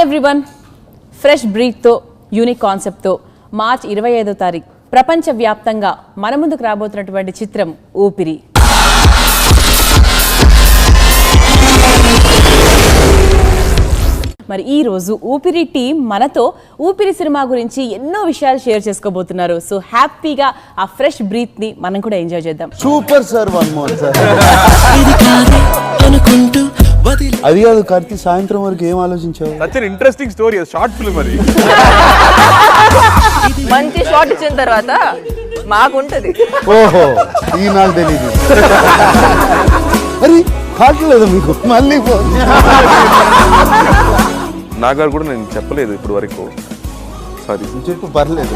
Everyone, fresh బ్రీత్తో unique కాన్సెప్ట్తో March 25వ తారీఖు ప్రపంచవ్యాప్తంగా మన ముందుకు రాబోతున్నటువంటి చిత్రం ఊపిరి. మరి ఈ రోజు ఊపిరి టీం మనతో ఊపిరి సినిమా గురించి ఎన్నో విషయాలు షేర్ చేసుకోబోతున్నారు. సో హ్యాపీగా ఆ ఫ్రెష్ బ్రీత్ ని మనం కూడా ఎంజాయ్ చేద్దాం. Super sir, one more sir. అది కాదు కార్తీ, సాయంత్రం వరకు ఏం ఆలోచించావు? Such an interesting story, short film అది. మంచి షాట్ ఇచ్చిన తర్వాత మాకుంటది. ఓహో, ఈ నాకు తెలీదు. అరే కావట్లేదు మీకు మళ్ళీ నాగారు కూడా నేను చెప్పలేదు ఇప్పుడు వరకు. సారీ చెప్పు, పర్లేదు.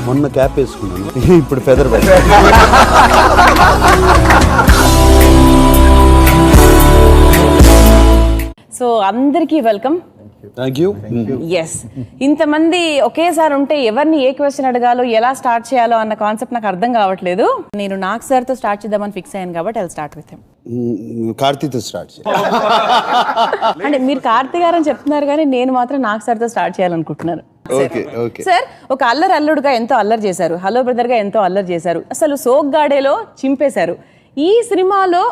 మొన్న క్యాప్ వేసుకున్నాను, ఇప్పుడు ఫెదర్ బెడ్. సో అందరికీ వెల్కమ్. Thank you. ఎస్, ఇంతమంది ఒకేసారి ఉంటే ఎవరిని ఏ క్వశ్చన్ అడగాలో ఎలా స్టార్ట్ చేయాలో అన్న కాన్సెప్ట్ నాకు అర్థం కావట్లేదు. నేను నాగ్ సార్తో స్టార్ట్ చేద్దామని ఫిక్స్ అయ్యాను కాబట్టి ఐల్ స్టార్ట్ విత్ హిమ్. కార్తీతో స్టార్ట్ అంటే మీరు కార్తీ గారు అని చెప్తున్నారు కానీ నేను మాత్రం నాగ్ సార్తో స్టార్ట్ చేయాలనుకుంటున్నాను. సార్, ఒక అల్లుడుగా ఎంతో అల్లరి చేశారు, హలో బ్రదర్ గా ఎంతో అల్లరి చేశారు, అసలు సోగ్గాడేలో చింపేశారు. ఈ సినిమాలో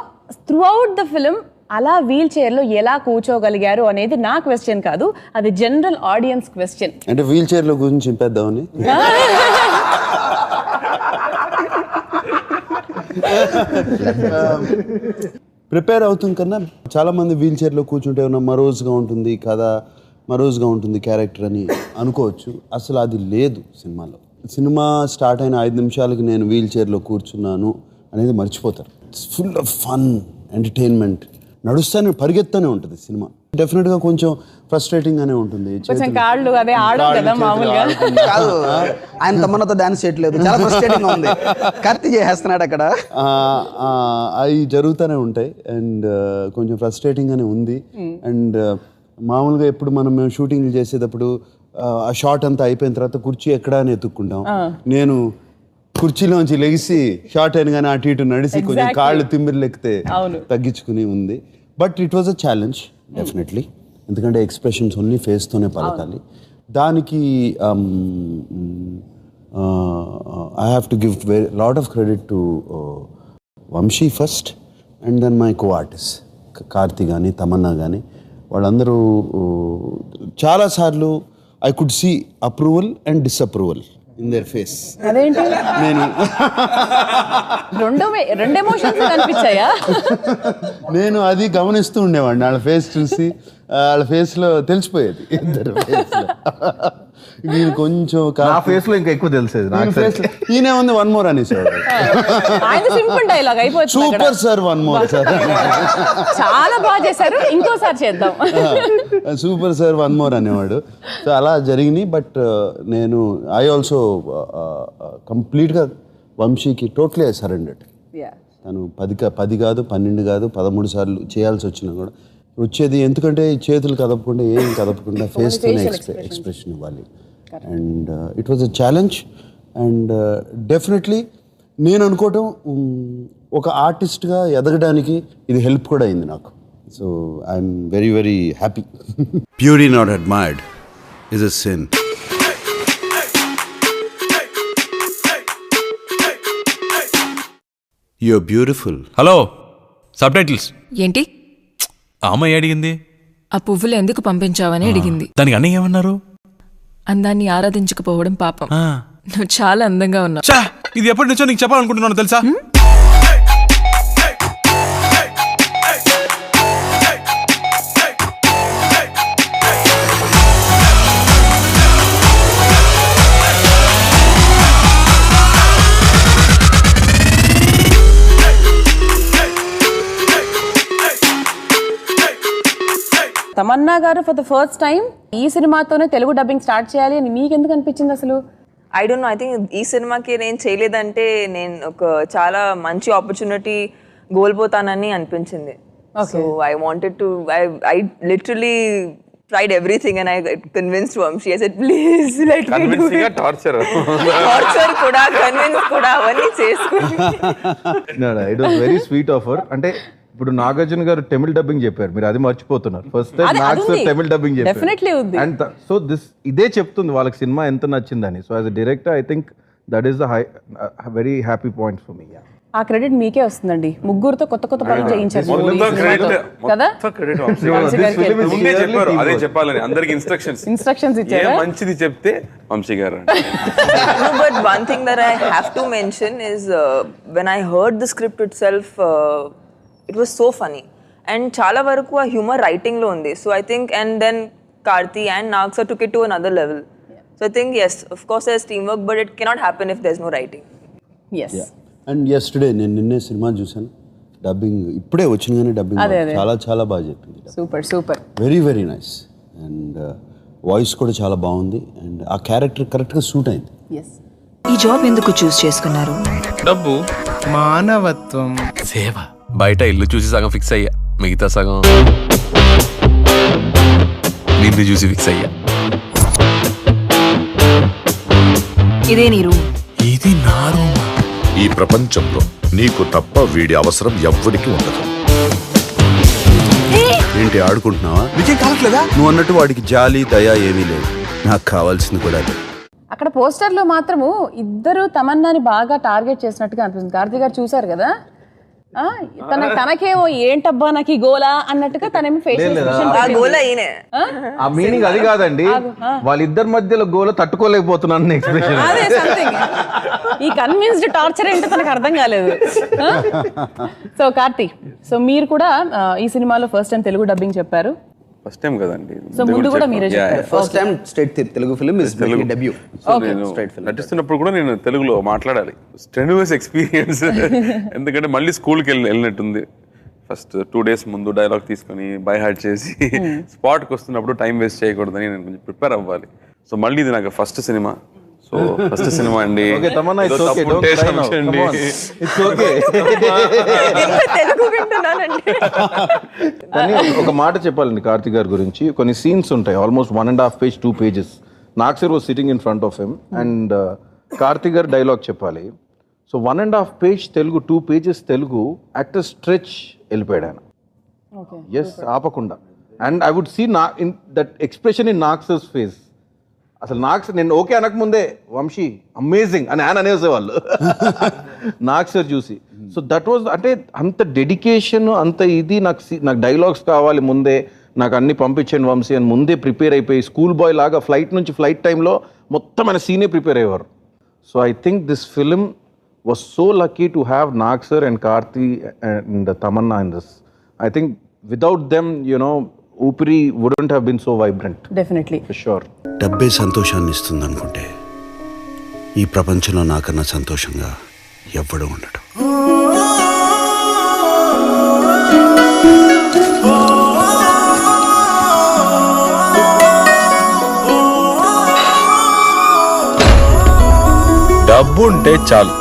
త్రూ అవుట్ ద ఫిల్మ్ అలా వీల్ చైర్ లో ఎలా కూర్చోగలిగారు అనేది నా క్వశ్చన్ కాదు, అది జనరల్ ఆడియన్స్ క్వశ్చన్. అంటే వీల్ చైర్ లో గురించి చింపేద్దామని. ప్రిపేర్ అవుతుంది కన్నా చాలా మంది వీల్ చైర్ లో కూర్చుంటే ఏమన్నా మరోజ్గా ఉంటుంది కదా, మరోజ్గా ఉంటుంది క్యారెక్టర్ అని అనుకోవచ్చు. అసలు అది లేదు సినిమాలో. సినిమా స్టార్ట్ అయిన 5 నిమిషాలకి నేను వీల్ చైర్లో కూర్చున్నాను అనేది మర్చిపోతారు. It's full of fun, entertainment. నడుస్తానే పరిగెత్తానే ఉంటుంది సినిమా. డెఫినెట్గా కొంచెం ఫ్రస్ట్రేటింగ్ గానే ఉంటుంది. కాళ్ళు అదే ఆడవు కదా మామూలుగా. కాదు, ఆయన తమన్నతో డాన్స్ చేయట్లేదు, చాలా ఫ్రస్ట్రేటింగ్ ఉంది. కత్తి చేస్తున్నాడు అక్కడ. అవి జరుగుతూనే ఉంటాయి అండ్ కొంచెం ఫ్రస్ట్రేటింగ్ గానే ఉంది. అండ్ మామూలుగా ఎప్పుడు మనం షూటింగ్లు చేసేటప్పుడు ఆ షాట్ అంతా అయిపోయిన తర్వాత కుర్చీ ఎక్కడా అని ఎత్తుక్కుంటాం. నేను కుర్చీలోంచి లెగిసి షార్ట్ అయిన కానీ అటు ఇటు నడిసి కొంచెం కాళ్ళు తిమ్మిర్లెక్కితే తగ్గించుకుని ఉంది. But it was a challenge definitely, ఎందుకంటే ఎక్స్ప్రెషన్స్ ఓన్లీ ఫేస్తోనే పలకాలి. దానికి I have to give lot of credit to Vamshi first and then my co artist Karthi కానీ తమన్నా కానీ. వాళ్ళందరూ చాలాసార్లు I could see approval and disapproval in their face. అదేంటి, నేను రెండు ఎమోషన్స్ కనిపించాయా? నేను అది గమనిస్తూ ఉండేవాడిని. వాళ్ళ ఫేస్ చూసి వాళ్ళ ఫేస్లో తెలిసిపోయేది ఇద్దరు ఫేస్లో. నేను కొంచెం ఫేస్ లో ఇంకా ఎక్కువ తెలిసేది. ఈయనే ఉంది వన్ మోర్ అనేసాడు. సింపుల్ డైలాగ్ అయిపోయింది. Super sir, one more sir. చాలా బాగా చేశారు, ఇంకోసారి చేద్దాం. సూపర్ సార్, వన్ మోర్ అనేవాడు. సో అలా జరిగినాయి. బట్ నేను ఐ ఆల్సో కంప్లీట్గా వంశీకి టోటలీ సరెండర్డ్. తను 10 కాదు 12 కాదు 13 సార్లు చేయాల్సి వచ్చినా కూడా వచ్చేది. ఎందుకంటే చేతులు కదపకుండా ఏం కదపకుండా ఫేస్తోనే ఎక్స్ప్రెషన్ ఇవ్వాలి. And it was a challenge. And definitely నేను అనుకోవటం ఒక ఆర్టిస్ట్గా ఎదగడానికి ఇది హెల్ప్ కూడా అయింది నాకు. So I'm very very happy. Beauty not admired is a sin. You're beautiful. Hello, sub titles ఏంటి? ఆ అమ్మాయి అడిగింది ఆ పువ్వులు ఎందుకు పంపించావని అడిగింది. దానికి అన్నయ్య ఏమన్నారు? అందాన్ని ఆరాధించకపోవడం పాపం. నువ్వు చాలా అందంగా ఉన్నావు. ఇది ఎప్పటి నుంచో నీకు చెప్పాలనుకుంటున్నాను తెలుసా? తమన్నా గారు ఫర్ ద ఫస్ట్ టైం ఈ సినిమాతోనే తెలుగు డబ్బింగ్ స్టార్ట్ చేయాలి అని మీకు ఎందుకు అనిపించింది అసలు? I don't know, I think ఈ సినిమాకి నేను చేయలేదంటే నేను ఒక చాలా మంచి ఆపర్చునిటీ కోల్పోతానని అనిపించింది. So I wanted to, I literally tried everything and I convinced Vamshi. I said, please let me do it. Torture kuda, convince kuda, avanni cheskoni. No, it was very sweet of her. Ante ఇప్పుడు నాగార్జున గారు తమిళ dubbing చెప్పారు, మీరు అది మర్చిపోతున్నారు. First time Nag sir తమిళ dubbing Definitely చెప్పారు. ఉంది. And so ఇదే చెప్తుంది వాళ్ళకి సినిమా ఎంత నచ్చిందని. So as a director I think that is the very happy point for me. ఆ క్రెడిట్ మీకే వస్తుందండి. ముగ్గురుతో కొత్త కొత్త పనులు చేయించారు మొత్తం ఈ సినిమాతో. credit- కదా మొత్తం credit వంశీ గారికి. ముందే చెప్పారు అదే చెప్పాలని అందరికి ఇన్స్ట్రక్షన్స్ ఇచ్చారా? మంచిది చెప్తే వంశీ గారు No, but one thing that I have to mention is when I heard the script itself, it was so funny. And chala varaku a humor writing lo undi. So I think, and then Karthi and Nag sir took it to another level. So I think, yes, of course there's teamwork, but it cannot happen if there's no writing. Yes and yesterday నేను నిన్నే cinema చూసాను, dubbing ఇప్పుడే వచ్చిన కానీ dubbing చాలా చాలా బాగా చెప్పింది. Super very very nice. And voice కూడా చాలా బాగుంది. అండ్ ఆ క్యారెక్టర్ కరెక్ట్గా సూట్ అయింది. ఎస్. ఈ జాబ్ ఎందుకు చూస్ చేసుకున్నారు? డబ్బు, మానవత్వం, సేవ. బయట ఇల్లు చూసి సగం ఫిక్స్ అయ్యా, మిగతా సగం నిన్ను చూసి ఫిక్స్ అయ్యా. ఇదే నీ రూమ్. ఇది నా రూమ్. ఈ ప్రపంచంలో నీకు తప్ప వీడి అవసరం ఎవ్వడికి ఉండదు. ఏంటి ఆడుకుంటున్నావా? నీకేం కావట్లేదా? నువ్వు అన్నట్టు వాడికి జాలి దయ ఏమీ లేదు. నాకు కావాల్సింది కూడా అదే. అక్కడ పోస్టర్లో మాత్రము ఇద్దరు తమన్నాని బాగా టార్గెట్ చేసినట్టుగా అనిపిస్తుంది. కార్తీ గారు చూసారు కదా, తనకేమో ఏంటబ్బా నాకు ఈ గోలా అన్నట్టుగా తనేమో ఫేషియల్ ఆ గోల ఈయనే. ఆ మీనింగ్ అది కాదండి, వాళ్ళిద్దరి మధ్యలో గోల తట్టుకోలేకపోతున్నాను ఎక్స్ప్రెషన్. అదే సంథింగ్. ఈ కన్విన్స్డ్ టార్చర్ ఏంటో తనకు అర్థం కాలేదు. సో కార్తీ, సో మీరు కూడా ఈ సినిమాలో ఫస్ట్ టైం తెలుగు డబ్బింగ్ చెప్పారు. ఫస్ట్ టైం కదండి. సో ముందు కూడా మీరే చెప్పారు. First time straight Telugu film is debut. నేను నటిస్తున్నప్పుడు కూడా నేను తెలుగులో మాట్లాడాలి. Strenuous experience. ఎందుకంటే మళ్ళీ స్కూల్కి వెళ్ళినట్టుంది. ఫస్ట్ 2 days ముందు డైలాగ్ తీసుకొని బై హార్ట్ చేసి స్పాట్కి వస్తున్నప్పుడు టైం వేస్ట్ చేయకూడదని నేను కొంచెం ప్రిపేర్ అవ్వాలి. సో మళ్ళీ ఇది నాకు first cinema. So first cinema అండి. తెలుగు వింటున్నానండి. కానీ ఒక మాట చెప్పాలండి కార్తీ గారి గురించి. కొన్ని సీన్స్ ఉంటాయి almost 1.5 pages 2 pages. Nag sir was sitting in front of him and Karthi garu dialogue చెప్పాలి. So 1.5 page Telugu, 2 pages Telugu, actor stretch వెళ్ళిపోయాడు ఆయన. ఎస్, ఆపకుండా. And I would see in that expression in Nag sir's face. అసలు నాగ్ సార్ నేను ఓకే అనకముందే Vamshi amazing అని ఆయన అనేసేవాళ్ళు నాగ్ సార్ చూసి. సో దట్ వాజ్, అంటే అంత డెడికేషన్, అంత ఇది. నాకు డైలాగ్స్ కావాలి ముందే, నాకు అన్ని పంపించండి వంశీ అని ముందే ప్రిపేర్ అయిపోయి స్కూల్ బాయ్ లాగా ఫ్లైట్ టైంలో మొత్తం ఆయన సీనే ప్రిపేర్ అయ్యేవారు. So I think this film was so lucky to have Nag sir and Karthi and Tamannaah in this. I think without them Oopiri wouldn't have been so vibrant. Definitely. Sure. డబ్బే సంతోషాన్ని ఇస్తుంది అనుకుంటే ఈ ప్రపంచంలో నాకన్నా సంతోషంగా ఎవ్వడూ ఉండడు. డబ్బు ఉంటే చాలు,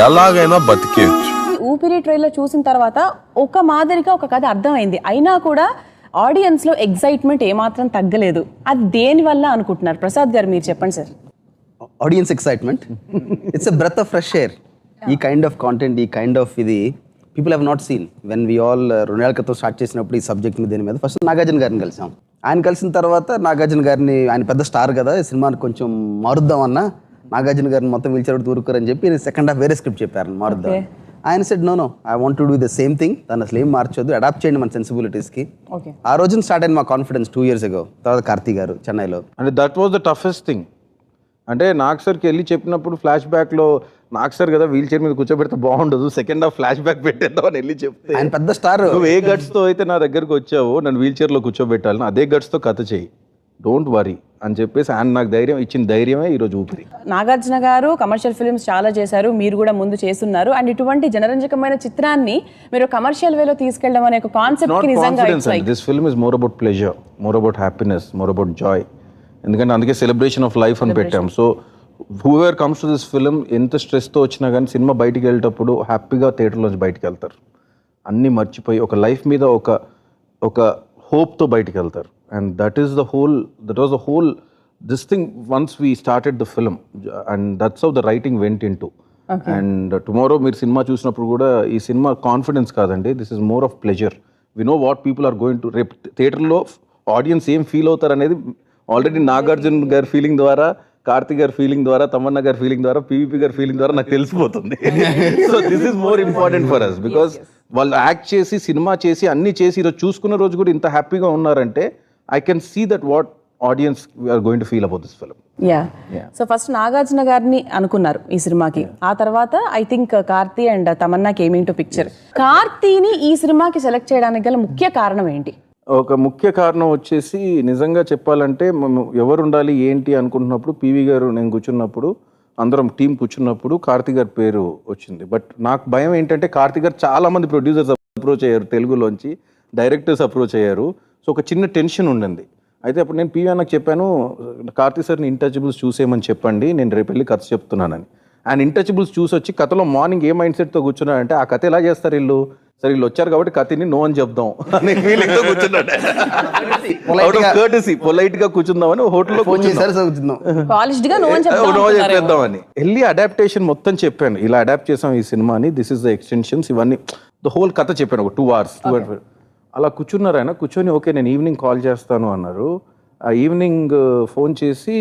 ఎలాగైనా బతికేయచ్చు. ఊపిరి ట్రైలర్ చూసిన తర్వాత ఒక మాదిరిగా ఒక కథ అర్థమైంది. అయినా కూడా ఆడియన్స్ లో ఎక్సైట్మెంట్ ఏమాత్రం తగ్గలేదు. అది దేని వల్ల అనుకుంటున్నారు? ప్రసాద్ గారు మీరు చెప్పండి sir. Audience excitement, it's a breath of fresh air. ఈ కైండ్ ఆఫ్ కాంటెంట్, ఈ కైండ్ ఆఫ్ ఇది people have not seen. When we all 2 ఏళ్ల క్రితం స్టార్ట్ చేసినప్పుడు ఈ సబ్జెక్ట్ మీద, దీని మీద ఫస్ట్ నాగార్జున గారిని కలిసాం. ఆయన కలిసిన తర్వాత నాగార్జున గారిని, ఆయన పెద్ద స్టార్ కదా, ఈ సినిమాని కొంచెం మారుద్దామన్నా నాగార్జున గారిని మొత్తం వీల్చర్ దూరుకోరని చెప్పి సెకండ్ హాఫ్ వేరే స్క్రిప్ట్ చెప్పారు మారుద్దాం. ఆయన said no I want to do the same thing, దాన్ని అసలు ఏం మార్చొద్దు, అడాప్ట్ చేయండి మన సెన్సిబిలిటీస్కి. ఆ రోజున స్టార్ట్ అయింది మా కాన్ఫిడెన్స్ 2 years ago. తర్వాత కార్తీ గారు చెన్నైలో. అంటే that was the toughest thing. అంటే నాగ్ సార్కి వెళ్ళి చెప్పినప్పుడు ఫ్లాష్ బ్యాక్లో నాగ్ సార్ కదా వీల్ చైర్ మీద కూర్చోబెడితే బాగుండదు, సెకండ్ హాఫ్ ఫ్లాష్ బ్యాక్ పెట్టేద్దాం అని వెళ్ళి చెప్తే, ఆయన పెద్ద స్టార్, నువ్వు ఏ గట్స్తో అయితే నా దగ్గరకు వచ్చావో నన్ను వీల్ చైర్లో కూర్చోబెట్టాలని అదే గట్స్తో కథ చేయి, డోంట్ వరీ అని చెప్పేసి ఆయన నాకు ధైర్యం ఇచ్చిన ధైర్యమే ఈరోజు ఊపిరి. నాగార్జున గారు కమర్షియల్ ఫిల్మ్స్ చాలా చేశారు, మీరు కూడా ముందు చేస్తున్నారు. అండ్ ఇటువంటి జనరంజకమైన చిత్రాన్ని మీరు కమర్షియల్ వేలో తీసుకెళ్ళడం అనే ఒక కాన్సెప్ట్ నిజంగా this film is more about pleasure, more about happiness, more about Joy. ఎందుకంటే అందుకే సెలబ్రేషన్ ఆఫ్ లైఫ్ అని పెట్టాం. So whoever comes to this film ఎంత స్ట్రెస్తో వచ్చినా కానీ సినిమా బయటికి వెళ్ళేటప్పుడు హ్యాపీగా థియేటర్లోంచి బయటికి వెళ్తారు, అన్నీ మర్చిపోయి ఒక లైఫ్ మీద ఒక హోప్తో బయటికి వెళ్తారు. And that was the whole this thing once we started the film, and that's how the writing went into. And tomorrow మీరు సినిమా చూసినప్పుడు కూడా ఈ సినిమా కాన్ఫిడెన్స్ కాదండి, this is more of pleasure. We know what people are going to రేపు థియేటర్లో audience ఏం feel అవుతారు అనేది ఆల్రెడీ నాగార్జున గారి ఫీలింగ్ ద్వారా, కార్తిక్ గారి ఫీలింగ్ ద్వారా, తమన్నా గారి ఫీలింగ్ ద్వారా, పీవీపీ గారి ఫీలింగ్ ద్వారా నాకు తెలిసిపోతుంది. So this is more important for us because వాళ్ళు యాక్ట్ చేసి సినిమా చేసి అన్ని చేసి ఈరోజు చూసుకున్న రోజు కూడా ఇంత హ్యాపీగా ఉన్నారంటే I can see that what audience are going to feel about this film. So first Nagarjuna గారిని అనుకున్నారు ఈ సినిమాకి, ఆ తర్వాత I think Karthi and Tamannaah coming to picture. కార్తీని ఈ సినిమాకి సెలెక్ట్ చేయడానికి గల ముఖ్య కారణం ఏంటి? ఒక ముఖ్య కారణం వచ్చేసి నిజంగా చెప్పాలంటే మేము ఎవరు ఉండాలి ఏంటి అనుకుంటున్నప్పుడు పివి గారు నేను కూర్చున్నప్పుడు అందరం టీం కూర్చున్నప్పుడు కార్తిక్ గారి పేరు వచ్చింది. బట్ నాకు భయం ఏంటంటే కార్తిక్ గారు చాలా మంది ప్రొడ్యూసర్స్ అప్రోచ్ అయ్యారు, తెలుగులోంచి డైరెక్టర్స్ అప్రోచ్ అయ్యారు. సో ఒక చిన్న టెన్షన్ ఉండింది. అయితే అప్పుడు నేను పివి అన్నకు చెప్పాను, కార్తిక్ సార్ని ఇంటచబుల్స్ చూసేయమని చెప్పండి, నేను రేపు వెళ్ళి కథ చెప్తున్నానని. ఆయన ఇంటచబుల్స్ చూసి వచ్చి కథలో మార్నింగ్ ఏ మైండ్ సెట్తో కూర్చున్నాడంటే ఆ కథ ఎలా చేస్తారు వీళ్ళు, సరే వీళ్ళు వచ్చారు కాబట్టి కథని నో అని చెప్దాం అనే ఫీలింగ్తో కూర్చున్నాడు. పొలైట్ గా కూర్చుందామని హోటల్లో చెప్పేద్దామని వెళ్ళి అడాప్టేషన్ మొత్తం చెప్పాను, ఇలా అడాప్ట్ చేసాం ఈ సినిమాని, దిస్ ఇస్ ద ఎక్స్టెన్షన్స్, ఇవన్నీ ద హోల్ కథ చెప్పాను ఒక 2 hours. అలా కూర్చున్నారు ఆయన. కూర్చొని ఓకే నేను ఈవినింగ్ కాల్ చేస్తాను అన్నారు. ఆ ఈవినింగ్ ఫోన్ చేసి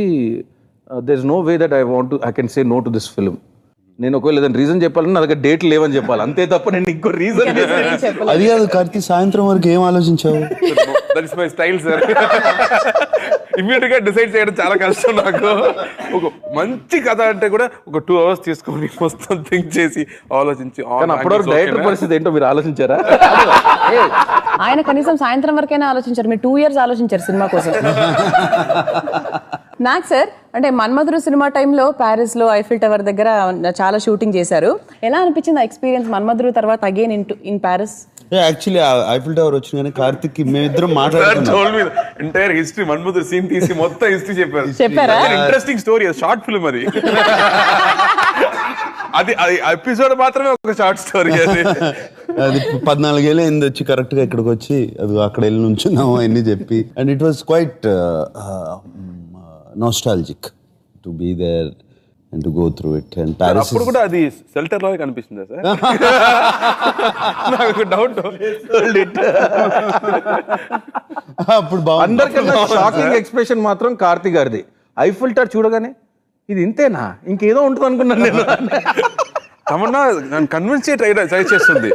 there is no way that I can say no to this film. నేను ఒకవేళ ఏదైనా రీజన్ చెప్పాలని నా దగ్గర డేట్ లేవని చెప్పాలి, అంతే తప్ప నేను ఇంకో రీజన్ అది కాదు. కార్తీ సాయంత్రం వరకు ఏం ఆలోచించావు? That is my style sir. Immediate గా డిసైడ్ చేయడం చాలా కష్టం నాకు. ఒక మంచి కథ అంటే కూడా ఒక 2 hours తీసుకొని మొత్తం థింక్ చేసి ఆలోచించి, అప్పటివరకు డైరెక్టర్ పరిస్థితి ఏంటో మీరు ఆలోచించారా? ఆయన కనీసం సాయంత్రం వరకైనా ఆలోచించారు, మీరు 2 years ఆలోచించారు సినిమా కోసం. నాకు సార్ అంటే మన్మధుడు సినిమా టైంలో ప్యారిస్ లో ఐఫిల్ టవర్ దగ్గర చాలా షూటింగ్ చేశారు. ఎలా అనిపించింది ఆ ఎక్స్పీరియన్స్ మన్మధుడు తర్వాత again in Paris? Actually Eiffel tower వచ్చిన కార్తిక్ మేమిద్దరం మాట్లాడుతున్నాం. ఎంటైర్ హిస్టరీ మన్మధుడు సీన్ తీసి మొత్తం హిస్టరీ చెప్పారా? ఇంట్రెస్టింగ్ స్టోరీ, షార్ట్ ఫిల్మ్ అది. అది ఎపిసోడ్ మాత్రమే ఒక షార్ట్ స్టోరీ. అది 14 ఏళ్ళు అయింది వచ్చి కరెక్ట్ గా ఇక్కడికి వచ్చి అది అక్కడ వెళ్ళి నుంచున్నాము అన్ని చెప్పి. And it was quite nostalgic to be there and to go through it. And Paris అప్పుడు కూడా అది షెల్టర్ లాగా కనిపిస్తుందా సార్? నాకు డౌట్. అప్పుడు బాగుంది. అందరికన్నా షాకింగ్ ఎక్స్ప్రెషన్ మాత్రం కార్తిక్ గారిది. ఐఫిల్ టవర్ చూడగానే ఇది ఇంతేనా, ఇంకేదో ఉంటుంది అనుకున్నాను నేను. తమన్నా నన్ను కన్విన్స్ ట్రై చేస్తుంది.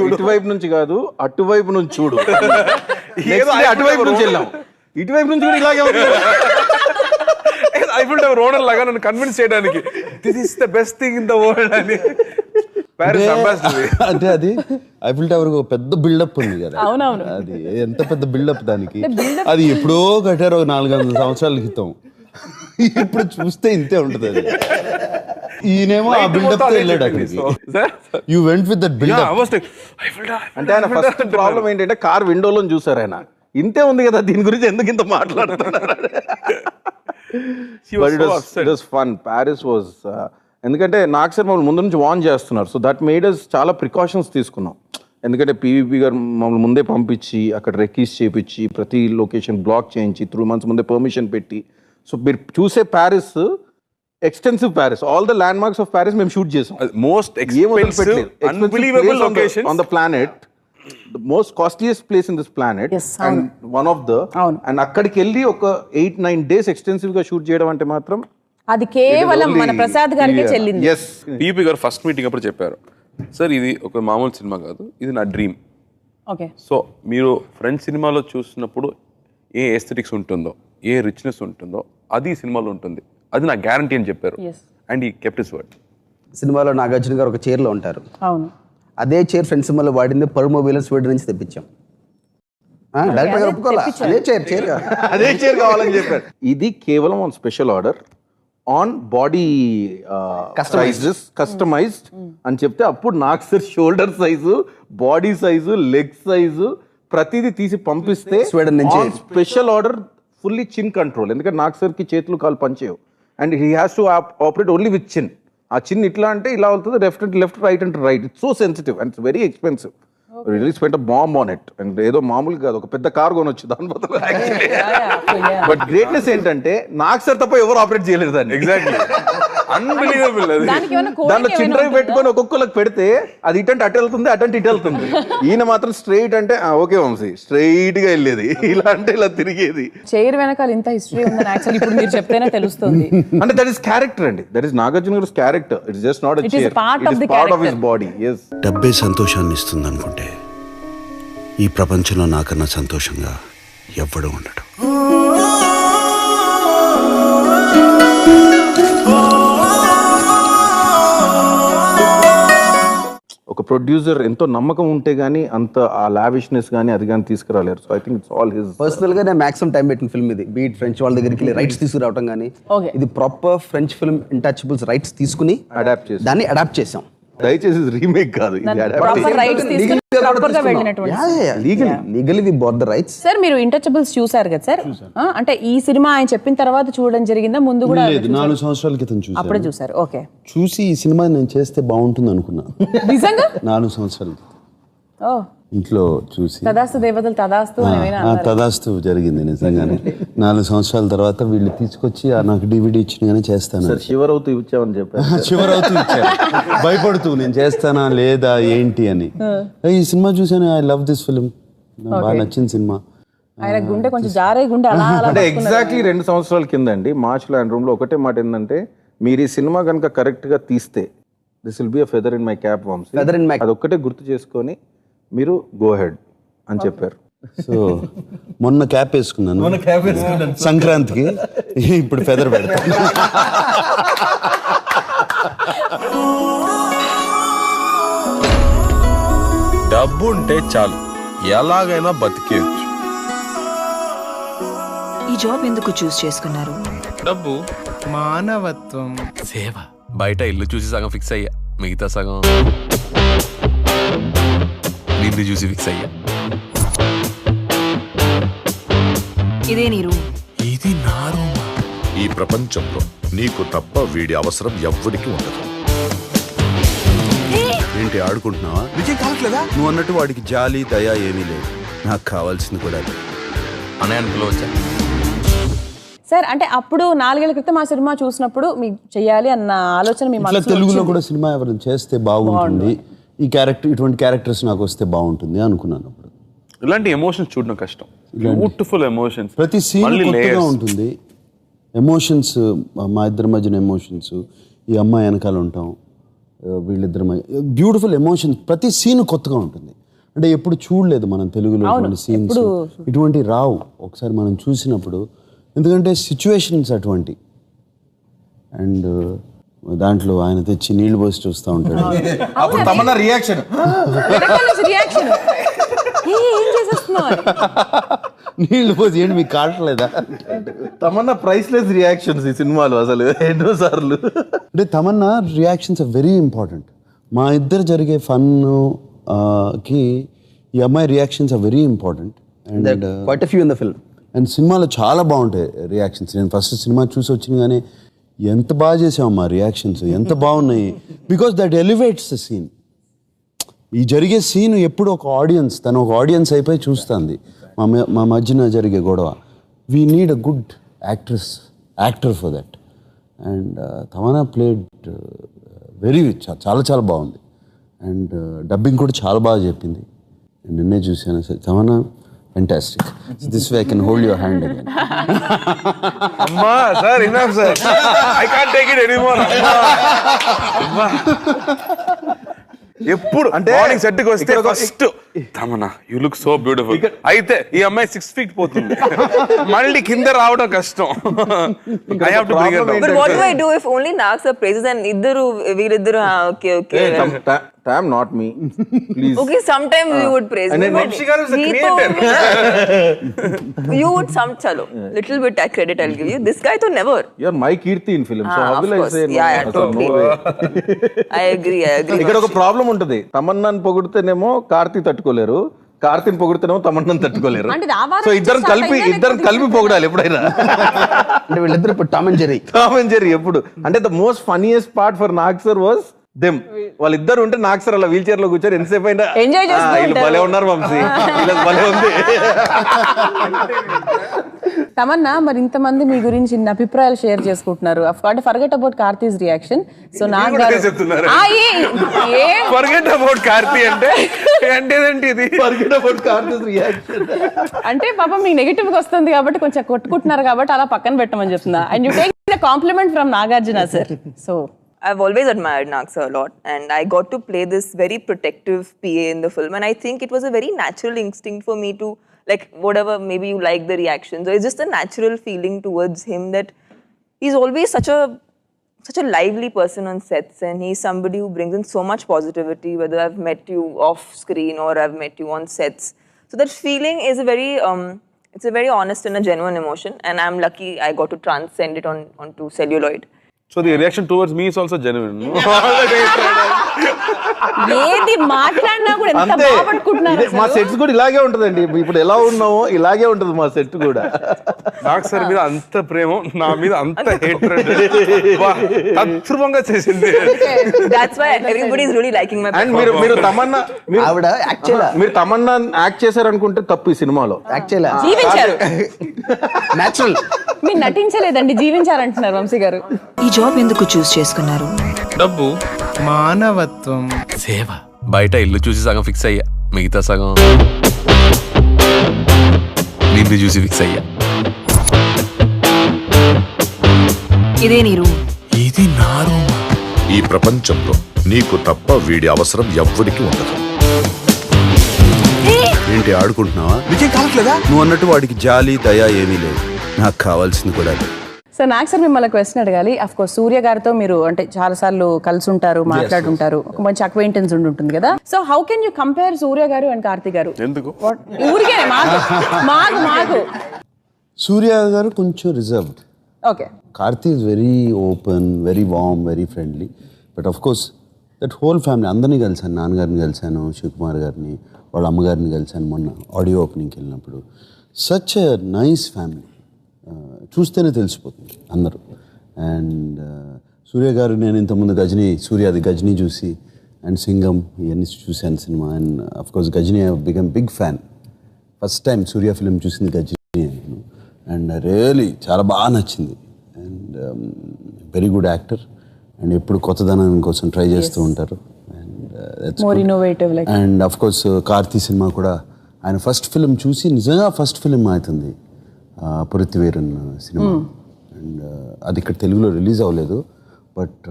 ఇటువైపు నుంచి కాదు అటువైపు నుంచి చూడు, అటువైపు నుంచి వెళ్ళాం, ఇటువైపు నుంచి కూడా ఇలాగే ఐఫిల్ టవర్ ఓనర్ లాగా నన్ను కన్విన్స్ చేయడానికి this is the best thing in the world అని. అంటే అది ఐఫిల్ టవర్ పెద్ద బిల్డప్ ఉంది కదా. అవునవును. అది ఎంత పెద్ద బిల్డప్ దానికి. అది ఎప్పుడో కట్టారు 400 సంవత్సరాల క్రితం. ఇప్పుడు చూస్తే ఇంతే ఉంటుంది అది. ఈయనేమో ఆ బిల్డప్ తో వెళ్ళాడు అక్కడికి. You went with that buildup. అంటే ఆయన ఫస్ట్ ప్రాబ్లం ఏంటంటే కార్ విండోలో చూసారు ఆయన, ఇంతే ఉంది కదా దీని గురించి ఎందుకు ఇంత మాట్లాడుతున్నారు. ఫన్ ప్యారిస్ వాజ్, ఎందుకంటే నాకు సార్ మమ్మల్ని ముందు నుంచి వార్న్ చేస్తున్నారు. సో దట్ మేడ్ అస్ చాలా ప్రికాషన్స్ తీసుకున్నాం. ఎందుకంటే పీవీపీ గారు మమ్మల్ని ముందే పంపించి అక్కడ రెక్కీస్ చేయించి ప్రతి లొకేషన్ బ్లాక్ చేయించి 3 months ముందే పర్మిషన్ పెట్టి. సో మీరు చూసే Paris extensive Paris, all the land marks of Paris మేము షూట్ చేసాం. Most expensive unbelievable locations on the planet, the most costliest place in this planet. Yes, and one of the and అక్కడికి వెళ్ళి ఒక 8-9 days extensive గా shoot చేయడం అంటే మాత్రం అది కేవలం మన ప్రసాద్ గారికి చెల్లింది. yes పీపీ గారు ఫస్ట్ మీటింగ్ అప్పుడు చెప్పారు, సార్ ఇది ఒక మామూలు సినిమా కాదు, ఇది నా డ్రీమ్. ఓకే. సో మీరు ఫ్రెండ్స్ సినిమాలో చూసినప్పుడు ఏ ఎస్థెటిక్స్ ఉంటుందో, ఏ రిచ్నెస్ ఉంటుందో అది సినిమాలో ఉంటుంది, అది నా గ్యారంటీ అని చెప్పారు. అండ్ ఈ కెప్ట్ హిస్ వర్డ్. సినిమాలో నాగార్జున గారు ఒక చైర్లో ఉంటారు. అవును. అదే చైర్ ఫ్రెండ్స్ సినిమాలో వాడింది పర్మోబిల్ స్వీడన్ నుంచి తెప్పించాం. డైరెక్టర్ గారు ఒప్పుకోవాలా, అదే చైర్ కావాలని చెప్పారు. ఇది కేవలం on special order on body customized అని చెప్తే అప్పుడు నాకు sir shoulder size, body size, leg size ప్రతిదీ తీసి పంపిస్తే స్వీడన్ నుంచి special order fully chin control. ఎందుకంటే నాకు సార్కి చేతులు కాలు పనిచేయవు and he has to operate only with chin. ఆ చిన్ ఇట్లా అంటే ఇలా అవుతుంది, లెఫ్ట్ రైట్ అంటే right. It's so sensitive and it's very expensive. Release paint bomb on it and ఏదో మామూలుగా కాదు, ఒక పెద్ద కార్ కొనొచ్చు దాని బదులు. బట్ గ్రేట్నెస్ ఏంటంటే నాకు సార్ తప్ప ఎవరు ఆపరేట్ చేయలేరు దాన్ని. Exactly unbelievable. దాంట్లో చిండ్రవి పెట్టుకొని ఒక్కొక్కరికి పెడితే అది ఇటంటే అటు వెళ్తుంది, అటంటే ఇటు వెళ్తుంది. ఈయన మాత్రం స్ట్రైట్ అంటే ఓకే వంశీ స్ట్రైట్ గా వెళ్ళేది, ఇలా అంటే ఇలా తిరిగేది. చైర్ వెనకాల ఇంత హిస్టరీ ఉందని యాక్చువల్లీ ఇప్పుడు మీరు చెప్తేనే తెలుస్తుంది. అంటే దట్ ఇస్ క్యారెక్టర్ అండి, దట్ ఇస్ నాగార్జున గారి character. It's just not a chair, it is part of his body. yes. డబ్బే సంతోషాన్ని ఇస్తుంది అనుకుంటే ఈ ప్రపంచంలో నాకన్నా సంతోషంగా ఎవ్వడూ ఉండడు. ఒక ప్రొడ్యూసర్ ఎంతో నమ్మకం ఉంటే గానీ అంత ఆ లావిష్నెస్ గానీ అది కానీ తీసుకురాలేరు. So I think it's all his. Personal గా నేను మాక్సిమం టైం పెట్టిన ఫిల్మ్ ఇది. బీట్ ఫ్రెంచ్ వాళ్ళ దగ్గరికి వెళ్ళి రైట్స్ తీసుకురావటం కానీ, ఇది proper French film Intouchables rights తీసుకుని అడాప్ట్ చేసి దాన్ని అడాప్ట్ చేసాం. దయచేసి రీమేక్ కాదు, legally we bought the rights. Sir మీరు ఇంటచబుల్స్ చూసారు కదా సార్? అంటే ఈ సినిమా ఆయన చెప్పిన తర్వాత చూడడం జరిగిందా? ముందు కూడా 4 సంవత్సరాల క్రితం చూసాను. అప్పుడే చూసారు? ఓకే. చూసి ఈ సినిమా నేను చేస్తే బాగుంటుంది అనుకున్నా నిజంగా 4 సంవత్సరాలు ఇంట్లో చూసి. తదాస్తు దేవతలు తదాస్తు తదాస్తు జరిగింది నిజంగానే. 4 సంవత్సరాల తర్వాత వీళ్ళు తీసుకొచ్చి నాకు DVD ఇచ్చినగానే చేస్తాను. శివరవుతూ ఇచ్చామని చెప్పారు. శివరవుతూ ఇచ్చారు భయపడుతూ, నేను చేస్తానా లేదా ఏంటి అని. ఈ సినిమా చూసాను, ఐ లవ్ దిస్ ఫిల్మ్, బాగా నచ్చిన సినిమా. ఆయన గుండె కొంచెం జారే గుండె అలా అంటే ఎగ్జాక్ట్లీ 2 సంవత్సరాల కింద అండి మార్చ్లో ఆయన రూమ్ లో ఒకటే మాట ఏంటంటే, మీరు ఈ సినిమా కనుక కరెక్ట్ గా తీస్తే this will be a feather in my cap Vamshi, అది ఒక్కటే గుర్తు చేసుకొని మీరు గో హెడ్ అని చెప్పారు. సో మొన్న క్యాప్ వేసుకున్నాను సంక్రాంతికి, ఇప్పుడు ఫెదర్ పెడతాను. డబ్బు ఉంటే చాలు, ఎలాగైనా బతికేయచ్చు. ఈ జాబ్ ఎందుకు చూస్ చేసుకున్నారు? డబ్బు, మానవత్వం, సేవ. బయట ఇల్లు చూసి సగం ఫిక్స్ అయ్యా, మిగతా సగం నిన్ను చూసి ఫిక్స్ అయ్యా. ఇదే నీ రూమ్? ఇది నా రూమ్. ఈ ప్రపంచంలో నీకు తప్ప వీడి అవసరం ఎవ్వడికి ఉండదు. ఏంటి ఆడుకుంటున్నావా? నిజం కావట్లేదా? నువ్వు అన్నట్టు వాడికి జాలి దయ ఏమీ లేదు, నాకు కావాల్సింది కూడా లేదు. అనే వచ్చా సార్. అంటే అప్పుడు 4 ఏళ్ల క్రితం ఆ సినిమా చూసినప్పుడు మీకు చెయ్యాలి అన్న ఆలోచన మీ మనసులో తెలుగులో కూడా సినిమా ఎవరైనా చేస్తే బాగుంటుంది, ఈ క్యారెక్టర్ ఇటువంటి క్యారెక్టర్స్ నాకు వస్తే బాగుంటుంది అనుకున్నాను. అప్పుడు ఇలాంటి ఎమోషన్స్ చూడడం కష్టం. బ్యూటిఫుల్ ఎమోషన్స్, ప్రతి సీన్ కొత్తగా ఉంటుంది. ఎమోషన్స్, మా ఇద్దరి మధ్యన ఎమోషన్స్, ఈ అమ్మాయి వెనకాల ఉంటాం, వీళ్ళిద్దరి మధ్య బ్యూటిఫుల్ ఎమోషన్స్, ప్రతి సీన్ కొత్తగా ఉంటుంది. అంటే ఎప్పుడు చూడలేదు మనం తెలుగులో ఇటువంటి సీన్స్, ఇటువంటి రావు ఒకసారి మనం చూసినప్పుడు, ఎందుకంటే సిచ్యువేషన్స్ అటువంటి. అండ్ దాంట్లో ఆయన తెచ్చి నీళ్లు పోసి చూస్తూ ఉంటాడు. అప్పుడు తమన్నా రియాక్షన్, నీళ్లు పోసి ఏంటి మీకు కావట్లేదా? తమన్నా ప్రైస్లెస్ రియాక్షన్స్ ఈ సినిమాలో అసలు ఎన్నో సార్లు. అంటే Tamannaah reactions are very important. మా ఇద్దరు జరిగే ఫన్ కి ఈ అమ్మాయి reactions are very important. And quite a few in the film. And సినిమాలో చాలా బాగుంటాయి రియాక్షన్స్. నేను ఫస్ట్ సినిమా చూసి వచ్చిన కానీ ఎంత బాగా చేసామమ్మా రియాక్షన్స్, ఎంత బాగున్నాయి. Because that elevates the scene. ఈ జరిగే సీన్ ఎప్పుడు ఒక ఆడియన్స్, తను ఒక ఆడియన్స్ అయిపోయి చూస్తుంది మా మధ్యన జరిగే గొడవ. We need a good actor for that. And Tamannaah played very చాలా చాలా బాగుంది. అండ్ డబ్బింగ్ కూడా చాలా బాగా చెప్పింది. నిన్నే చూశాను sir. Tamannaah fantastic. So this way I can hold your hand again. Amma, sir, enough, sir. I can't take it anymore. Amma. ఎప్పుడు అంటే మార్నింగ్ సెట్ కి వస్తే first Tamannaah you look so beautiful. అయితే ఈ అమ్మాయి 6 feet పోతుంది, మళ్ళీ కింద రావడం కష్టం. I have to bring her down. But what do I do if only Nag sir praises and వీరిద్దరు okay okay. Tam, not me. Please. Okay, sometimes you would praise me. Vamshi garu is a creator. You would chalo. Little bit credit I'll give you. This guy to never. You're my Kirti in film. So how will I say no? Yeah, totally. No way. I agree. ఇక్కడ ఒక problem ఉంటుంది. తమన్నాని పొగిడితేనేమో కార్తీ తట్టుకోలేరు, కార్తీని పొగిడితేనేమో తమన్నాని తట్టుకోలేరు. So ఇద్దరం కలిపి పొగడాలి ఎప్పుడైనా. అంటే వీళ్ళిద్దరు ఇప్పుడు టామ్ అండ్ జెర్రీ ఎప్పుడు. అంటే the most funniest part for Nag sir was them వాళ్ళిద్దరు ఉంటే నాకు సార్ అలా వీల్ చైర్ లో కూర్చొని ఎంతసేపు అయినా Enjoy చేస్తూ వీళ్ళు ఉంటారు. భలే ఉన్నారు వంశీ, వీళ్ళకి భలే ఉంది. తమన్నా, మరి ఇంతమంది మీ గురించి ఇన్ని అభిప్రాయాలు షేర్ చేసుకుంటున్నారు. అంటే forget about Karthi's reaction. So నాకు కూడా అదే చెప్తున్నారు. ఫర్గెట్ అబౌట్ కార్తీ అంటే ఏంటి ఇది? ఫర్గెట్ అబౌట్ కార్తీస్ రియాక్షన్ అంటే పాపం మీకు నెగిటివ్ గా వస్తుంది కాబట్టి కొంచెం కొట్టుకుంటున్నారు కాబట్టి అలా పక్కన పెట్టమని చెప్తున్నా. And you take the compliment from Nagarjuna sir. So I've always admired Nag sir a lot, and I got to play this very protective PA in the film, and I think it was a very natural instinct for me to, like, whatever, maybe you like the reactions, or it's just a natural feeling towards him that he's always such a lively person on sets, and he's somebody who brings in so much positivity, whether I've met you off screen or I've met you on sets. So that feeling is a very, it's a very honest and a genuine emotion, and I'm lucky I got to transcend it onto celluloid. So the reaction towards me is also genuine. ఏది మాట్లాడినా కూడా ఎంత అంతే, బాగుంటున్నారు. మా sets కూడా ఇలాగే ఉంటదండి. ఇప్పుడు ఎలా ఉన్నామో ఇలాగే ఉంటది మా సెట్ కూడా. నాకు సార్ మీద అంత ప్రేమ, నా మీద అంత హేట్రెడ్ అద్భుతంగా చేసింది. That's why everybody is really liking my and మీరు తమన్నా ఆవిడ యాక్చువల్ మీరు తమన్నా యాక్ట్ చేశారనుకుంటే తప్పు ఈ సినిమాలో. యాక్చువల్ జీవించారు. న్యాచురల్ మీరు నటించలేదండి, జీవించారంటున్నారు వంశీ గారు. ఈ జాబ్ ఎందుకు చూస్ చేసుకున్నారు? డబ్బు, మానవత్వం, సేవ. బయట ఇల్లు చూసి సగం ఫిక్స్ అయ్యా, మిగతా సగం నిన్ను చూసి ఫిక్స్ అయ్యా. ఇదే నీ రూమ్. ఇది నా రూమ్. ఈ ప్రపంచంలో నీకు తప్ప వీడి అవసరం ఎవ్వడికి ఉండదు. ఏంటి ఆడుకుంటున్నావా? నీకేం కావట్లేదా? నువ్వు అన్నట్టు వాడికి జాలి దయ ఏమీ లేదు. నాకు కావాల్సింది కూడా లేదు. సో నాకు సార్ మిమ్మల్ని క్వశ్చన్ అడగాలి. అఫ్ కోర్స్ సూర్య గారితో మీరు అంటే చాలా సార్లు కలిసి ఉంటారు, మాట్లాడుంటారు, ఒక మంచి అక్వైంటెన్స్ ఉంటుంది కదా. So how can you compare Suriya గారు అండ్ కార్తీ గారు? ఎందుకు? ఊరికే మాకు సూర్య గారు కొంచెం reserved. Okay. Karthi is very open, very warm, very friendly. But of course that whole family అందరినీ కలిసాను. నాన్నగారిని కలిసాను, శివకుమార్ గారిని, వాళ్ళ అమ్మగారిని కలిసాను మొన్న ఆడియో ఓపెనింగ్కి వెళ్ళినప్పుడు. సచ్ ఎ నైస్ ఫ్యామిలీ, చూస్తేనే తెలిసిపోతుంది అందరూ. అండ్ సూర్య గారు, నేను ఇంతకుముందు సూర్యాది గజనీ చూసి అండ్ సింగం ఇవన్నీ చూశాను cinema. And of course Ghajini I become big fan. First time Surya film చూసింది గజనీ. అండ్ రియలీ చాలా బాగా నచ్చింది. And very good actor. And ఎప్పుడు కొత్తదనం కోసం ట్రై చేస్తూ ఉంటారు. And of course Karthi cinema కూడా ఆయన ఫస్ట్ ఫిలిం చూసి నిజంగా ఫస్ట్ ఫిలిం అవుతుంది, పురితివేరన్ సినిమా. అండ్ అది ఇక్కడ తెలుగులో రిలీజ్ అవ్వలేదు, బట్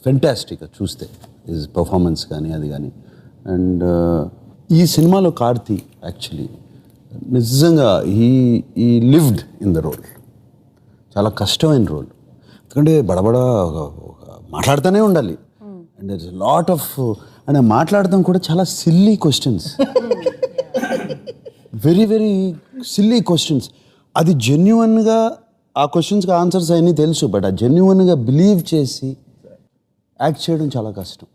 ఫెంటాస్టిక్ అది చూస్తే, హిజ్ పర్ఫార్మెన్స్ కానీ అది కానీ. అండ్ ఈ సినిమాలో కార్తీ యాక్చువల్లీ నిజంగా ఈ లివ్డ్ ఇన్ ద రోల్. చాలా కష్టమైన రోల్, ఎందుకంటే బడబడా మాట్లాడుతూనే ఉండాలి. And there is lot of, and మాట్లాడటం కూడా చాలా silly questions, very very silly questions. అది జెన్యున్గా ఆ క్వశ్చన్స్కి ఆన్సర్స్ అన్నీ తెలుసు, బట్ ఆ జెన్యున్గా బిలీవ్ చేసి యాక్ట్ చేయడం చాలా కష్టం.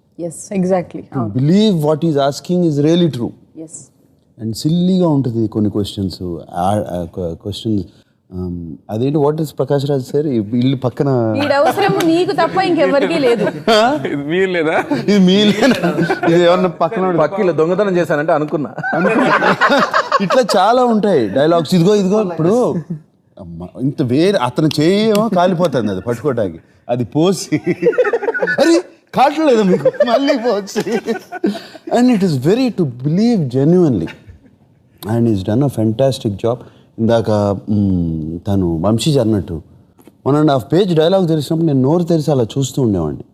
Exactly. Believe what is asking is really true. And సిల్లీగా ఉంటుంది కొన్ని క్వశ్చన్స్. అదేంటి, what is Prakash Raj sir ఇల్లు పక్కన నీకు తప్ప ఇంకెవరికీ లేదు, లేదా ఇది ఇది ఎవరన్నా పక్కన పక్కన దొంగతనం చేశానంటే అనుకున్నా. ఇట్లా చాలా ఉంటాయి డైలాగ్స్. ఇదిగో ఇప్పుడు ఇంత వేరే అతను చేయమో కాలిపోతుంది, అది పట్టుకోవడానికి అది పోసి అరే కావట్లేదు మీకు మళ్ళీ పోసి. And it is very to believe genuinely. And is done a fantastic job. ఇందాక తను వంశీ అన్నట్టు 1.5 పేజ్ డైలాగ్ తెలిసినప్పుడు నేను నోరు తెరిచి అలా చూస్తూ ఉండేవాడిని.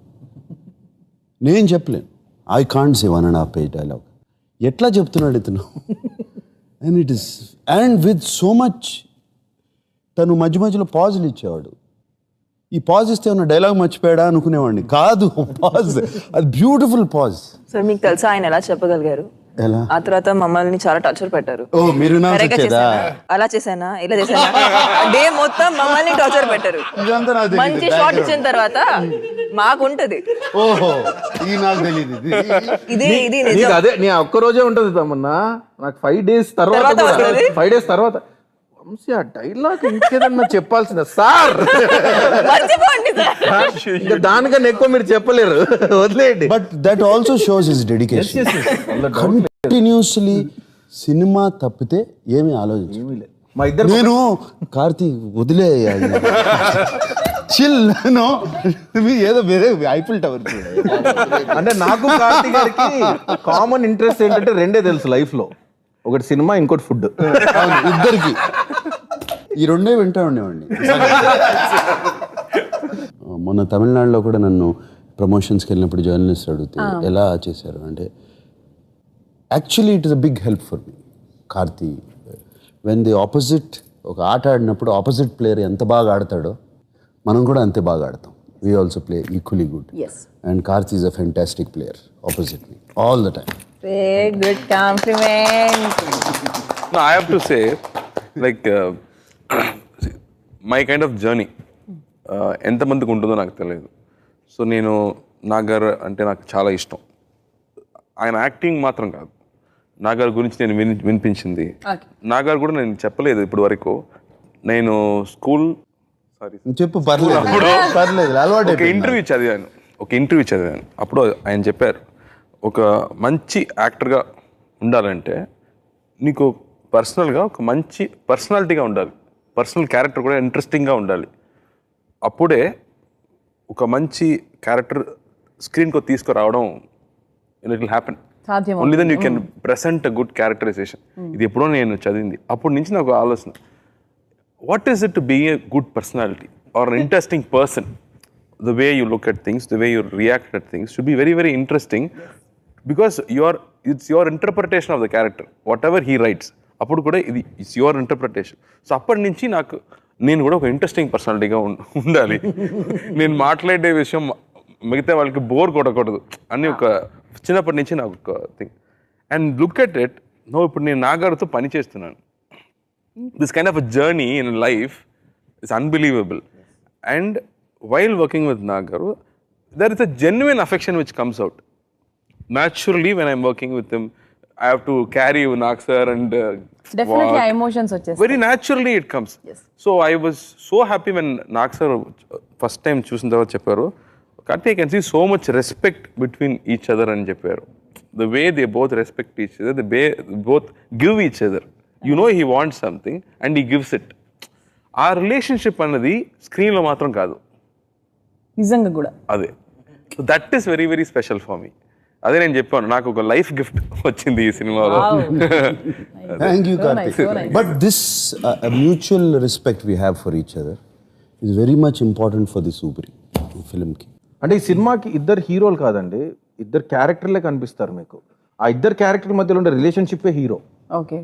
నేను చెప్పలేను, I can't say 1.5 page dialogue. ఎట్లా చెప్తున్నాడు ఇతను. And it is and with so much. తను మధ్య మధ్యలో పాజులు ఇచ్చేవాడు. ఈ పాజ్ ఇస్తే ఉన్న డైలాగ్ మర్చిపోయాడా అనుకునేవాడిని. కాదు, పాజ్, అది బ్యూటిఫుల్ పాజ్. సార్ మీకు తెలుసా ఆయన ఎలా చెప్పగలిగారు? ఎలా? ఆ తర్వాత మమ్మల్ని చాలా టార్చర్ పెట్టారు. ఓ మీరు అలా చేశానా ఇలా చేశానా డే మొత్తం మమ్మల్ని టార్చర్ పెట్టారు. మంచి షాట్ ఇచ్చిన తర్వాత మాకుంటది. ఓహో, ఇది నాకు తెలియదు. ఇది అదే నీ ఒక్క రోజే ఉంటది తమన్నా. నాకు 5 days తర్వాత 5 days తర్వాత వంశీ ఆ డైలాగ్ ఇంకేదన్నా చెప్పాల్సిన సార్ ఇంకా దానికన్నా ఎక్కువ మీరు చెప్పలేరు, వదిలేయండి. But that also shows his dedication. Continuously cinema తప్పితే ఏమీ ఆలోచించలేదు. మా ఇద్దరు నేను కార్తీక్ వదిలే చిల్ నో ఏదో వేరే ఐఫిల్ టవర్ అంటే నాకు కార్తీక్ గారికి కామన్ ఇంట్రెస్ట్ ఏంటంటే రెండే తెలుసు లైఫ్ లో, ఒకటి సినిమా, ఇంకోటి ఫుడ్. ఇద్దరికి ఈ రెండే వింటా ఉండేవాడిని. మొన్న తమిళనాడులో కూడా నన్ను ప్రమోషన్స్కి వెళ్ళినప్పుడు జర్నలిస్ట్ అడుగుతారు ఎలా చేశారు అంటే, actually it is a big help for me. Karthi when the opposite, ఒక ఆట ఆడినప్పుడు ఆపోజిట్ ప్లేయర్ ఎంత బాగా ఆడతాడో మనం కూడా అంతే బాగా ఆడతాం. We also play equally good. And Karthi is a fantastic player opposite me all the time. Good complement. I have to say, like, my kind of journey ఎంతమందికి ఉంటుందో నాకు తెలియదు. సో నేను నాగర్ అంటే నాకు చాలా ఇష్టం. ఆయన యాక్టింగ్ మాత్రం కాదు, నాగర్ గురించి నేను వినిపించింది. నాగర్ కూడా నేను చెప్పలేదు ఇప్పుడు వరకు. నేను స్కూల్ చెప్పు పర్లేదు అలవాటు. ఒక ఇంటర్వ్యూ చదివాను. అప్పుడు ఆయన చెప్పారు, ఒక మంచి యాక్టర్గా ఉండాలంటే నీకు పర్సనల్గా ఒక మంచి పర్సనాలిటీగా ఉండాలి, పర్సనల్ క్యారెక్టర్ కూడా ఇంట్రెస్టింగ్గా ఉండాలి. అప్పుడే ఒక మంచి క్యారెక్టర్ స్క్రీన్కి తీసుకురావడం it will happen. Only then you can present a good characterization. ఇది ఎప్పుడో నేను చదివింది. అప్పటి నుంచి నాకు ఆలోచన, what is it to be a good personality or an interesting person? The way you look at things, the way you react at things should be very, very interesting, because it's your interpretation of the character. Whatever he writes, appudu kuda it's your interpretation. So appadi nunchi నేను కూడా ఒక interesting పర్సనాలిటీగా ఉండాలి. నేను మాట్లాడే విషయం మిగతా వాళ్ళకి bore కొట్టకూడదు అని ఒక చిన్నప్పటి నుంచి నాకు ఒక thing. And look at it no, ఇప్పుడు నేను నాగార్తో పని చేస్తున్నాను. This kind of a journey in life is unbelievable. And while working with Nagaru, there is a genuine affection which comes out. Naturally, when I'm working with him, I have to carry Nag sir and definitely emotions vachestayi. Very naturally it comes. Yes. So I was so happy when Nag sir first time choosing tarvata chepparu, Karthi, I can see so much respect between each other and chepparu. The way they both respect each other, the way they both give each other. You know he wants something and he gives it. Our relationship annadi screen lo matram kaadu, నిజంగా కూడా అదే. That is very very special for me. అదే నేను చెప్పాను, నాకు ఒక life gift వచ్చింది ఈ సినిమాలో. Thank you Karthik. But this mutual respect we have for each other is very much important for this ఊపిరి ఫిల్మ్కి. అంటే ఈ సినిమాకి ఇద్దరు హీరోలు కాదండి, ఇద్దరు క్యారెక్టర్లే కనిపిస్తారు మీకు. ఆ ఇద్దరు క్యారెక్టర్ మధ్యలో ఉండే రిలేషన్షిప్ హీరో,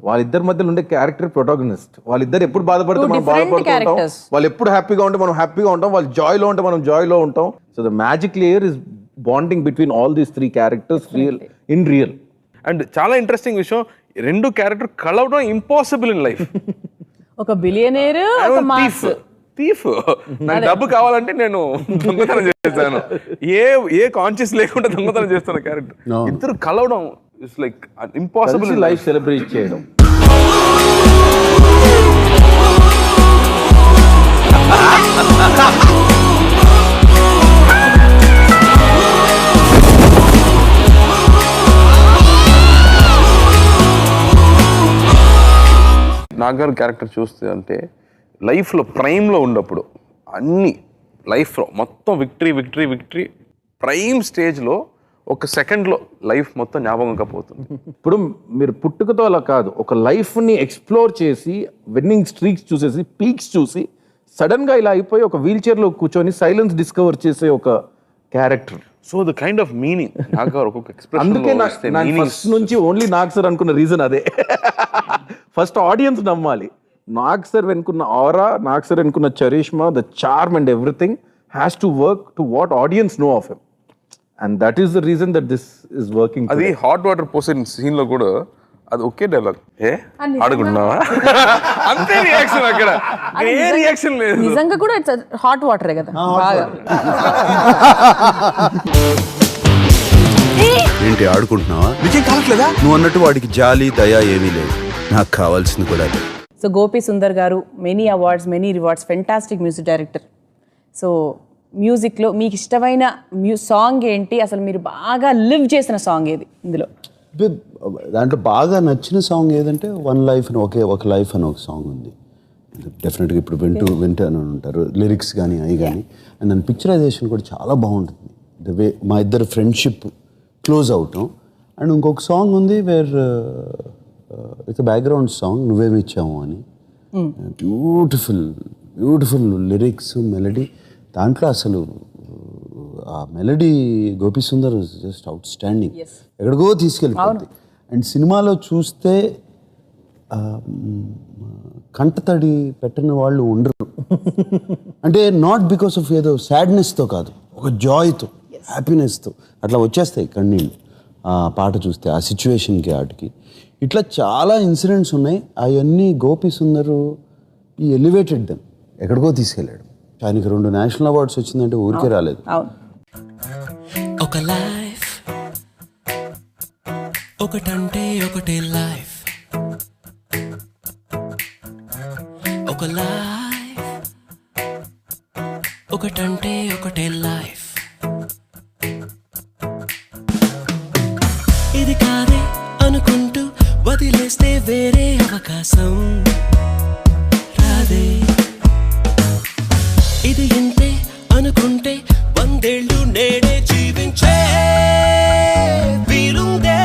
వాళ్ళిద్దరి మధ్యలో ఉండే క్యారెక్టర్ ప్రొటాగనిస్ట్. వాళ్ళిద్దరు ఎప్పుడు బాధపడితే మనం బాధపడుతుంటాం, వాళ్ళు ఎప్పుడు హ్యాపీగా ఉంటే మనం హ్యాపీగా ఉంటాం, వాళ్ళు జాయ్ లో ఉంటే మనం జాయ్ లో ఉంటాం. So the magic layer is bonding between all these three characters in real. And చాలా ఇంట్రెస్టింగ్ విషయం, రెండు క్యారెక్టర్ కలవడం ఇంపాసిబుల్ ఇన్ లైఫ్. ఒక బిలియనేర్, ఒక మాస్ థీఫ్. నాకు డబ్బు కావాలంటే నేను దొంగతనం చేస్తాను, ఏ కాన్షియస్ లేకుండా దొంగతనం చేస్తాను క్యారెక్టర్. ఇద్దరు కలవడం it's like impossible. Life celebrate చేయడం. నాగర్ క్యారెక్టర్ చూస్తే అంటే లైఫ్లో ప్రైమ్లో ఉన్నప్పుడు అన్ని లైఫ్లో మొత్తం విక్టరీ ప్రైమ్ స్టేజ్లో ఒక సెకండ్లో లైఫ్ మొత్తం జ్ఞాపకంగా పోతుంది. ఇప్పుడు మీరు పుట్టుకతో అలా కాదు, ఒక లైఫ్ని ఎక్స్ప్లోర్ చేసి విన్నింగ్ స్ట్రీక్స్ చూసేసి పీక్స్ చూసి సడన్గా ఇలా అయిపోయి ఒక వీల్ చైర్లో కూర్చొని సైలెన్స్ డిస్కవర్ చేసే ఒక character. So the kind of meaning నాగర్ ఒక్కొక్క ఎక్స్ప్రెషన్. అందుకే ఫస్ట్ నుంచి ఓన్లీ నాగ్ సార్ అనుకున్న రీజన్ అదే. ఫస్ట్ ఆడియన్స్ నమ్మాలి. నాగ్ సార్ వెనుకున్న ఆరా, నాగ్ సార్ వెనుకున్న charisma, the charm and everything has to work to what audience know of him. And that is the reason that this is working. అది hot water పోసిన scene లో కూడా అది ఒకే dialogue, ఏ ఆడుకుంటున్నావా అంతే reaction. అక్కడ ఏ reaction లేదు. నిజంగా కూడా హాట్ వాటరే కదా. ఏంటి ఆడుకుంటున్నావా? నీకేం కావట్లేదా? నువ్వు అన్నట్టు వాడికి జాలి దయ ఏమీ లేదు. నాకు కావాల్సింది కూడా లేదు. సో గోపి సుందర్ గారు many awards, many rewards, fantastic music director. So మ్యూజిక్లో మీకు ఇష్టమైన సాంగ్ ఏంటి, అసలు మీరు బాగా లివ్ చేసిన సాంగ్ ఏది ఇందులో? దాంట్లో బాగా నచ్చిన సాంగ్ ఏదంటే వన్ లైఫ్ అని ఒక లైఫ్ అని ఒక సాంగ్ ఉంది. డెఫినెట్గా ఇప్పుడు వింటాను ఉంటారు లిరిక్స్ కానీ అవి కానీ. అండ్ దాని పిక్చరైజేషన్ కూడా చాలా బాగుంటుంది. ద వే మా ఇద్దరు ఫ్రెండ్షిప్ క్లోజ్ అవటం. అండ్ ఇంకొక సాంగ్ ఉంది వేర్ ఇట్స్ బ్యాక్గ్రౌండ్ సాంగ్ నువ్వేమి ఇచ్చాము అని. Beautiful lyrics, melody. దాంట్లో అసలు ఆ melody Gopi Sundar just out standing, ఎక్కడికో తీసుకెళ్ళిపోతుంది. అండ్ సినిమాలో చూస్తే కంటతడి పెట్టిన వాళ్ళు ఉండరు. అంటే నాట్ బికాస్ ఆఫ్ ఏదో సాడ్నెస్తో కాదు, ఒక జాయ్తో, హ్యాపీనెస్తో అట్లా వచ్చేస్తాయి కన్నీళ్ళు ఆ పాట చూస్తే, ఆ సిచ్యువేషన్కి, వాటికి. ఇట్లా చాలా ఇన్సిడెంట్స్ ఉన్నాయి. అవన్నీ గోపి సుందరు ఈ ఎలివేటెడ్ దెమ్, ఎక్కడికో తీసుకెళ్ళాడు. ఆయనకి 2 నేషనల్ అవార్డ్స్ వచ్చిందంటే ఊరికే రాలేదు. ఒక లైఫ్ ఒకటంటే ఒకటే లైఫ్, ఒక లైఫ్ ఒకటంటే ఒకటే లైఫ్. ఇది కాదే అనుకుంటూ వదిలేస్తే వేరే అవకాశం రాదే. ఇది ఇంతే అనుకుంటే 100 ఏళ్ళు నేడే జీవించే వీలుందే.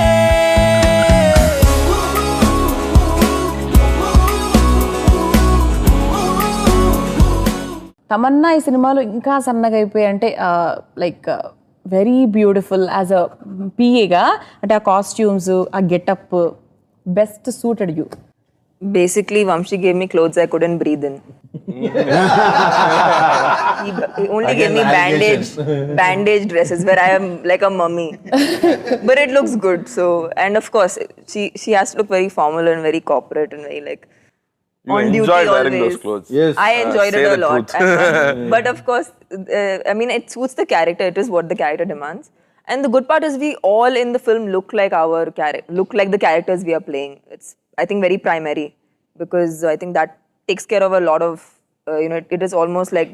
తమన్నా ఈ సినిమాలో ఇంకా సన్నగా అయిపోయి, అంటే like very beautiful as a పిఏగా. అంటే ఆ కాస్ట్యూమ్స్, ఆ getup best suited you. Basically, Vamshi gave me clothes I couldn't breathe in. He only gave me bandage dresses where I am like a mummy. But it looks good. So, and of course, she has to look very formal and very corporate and very like you on enjoy duty wearing always. those clothes. Yes. I enjoyed Say it a the lot. truth. But of course, I mean, it suits the character. It is what the character demands. And the good part is we all in the film look like the characters we are playing. It's, I think, very primary. Because I think that takes care of a lot of, it is almost like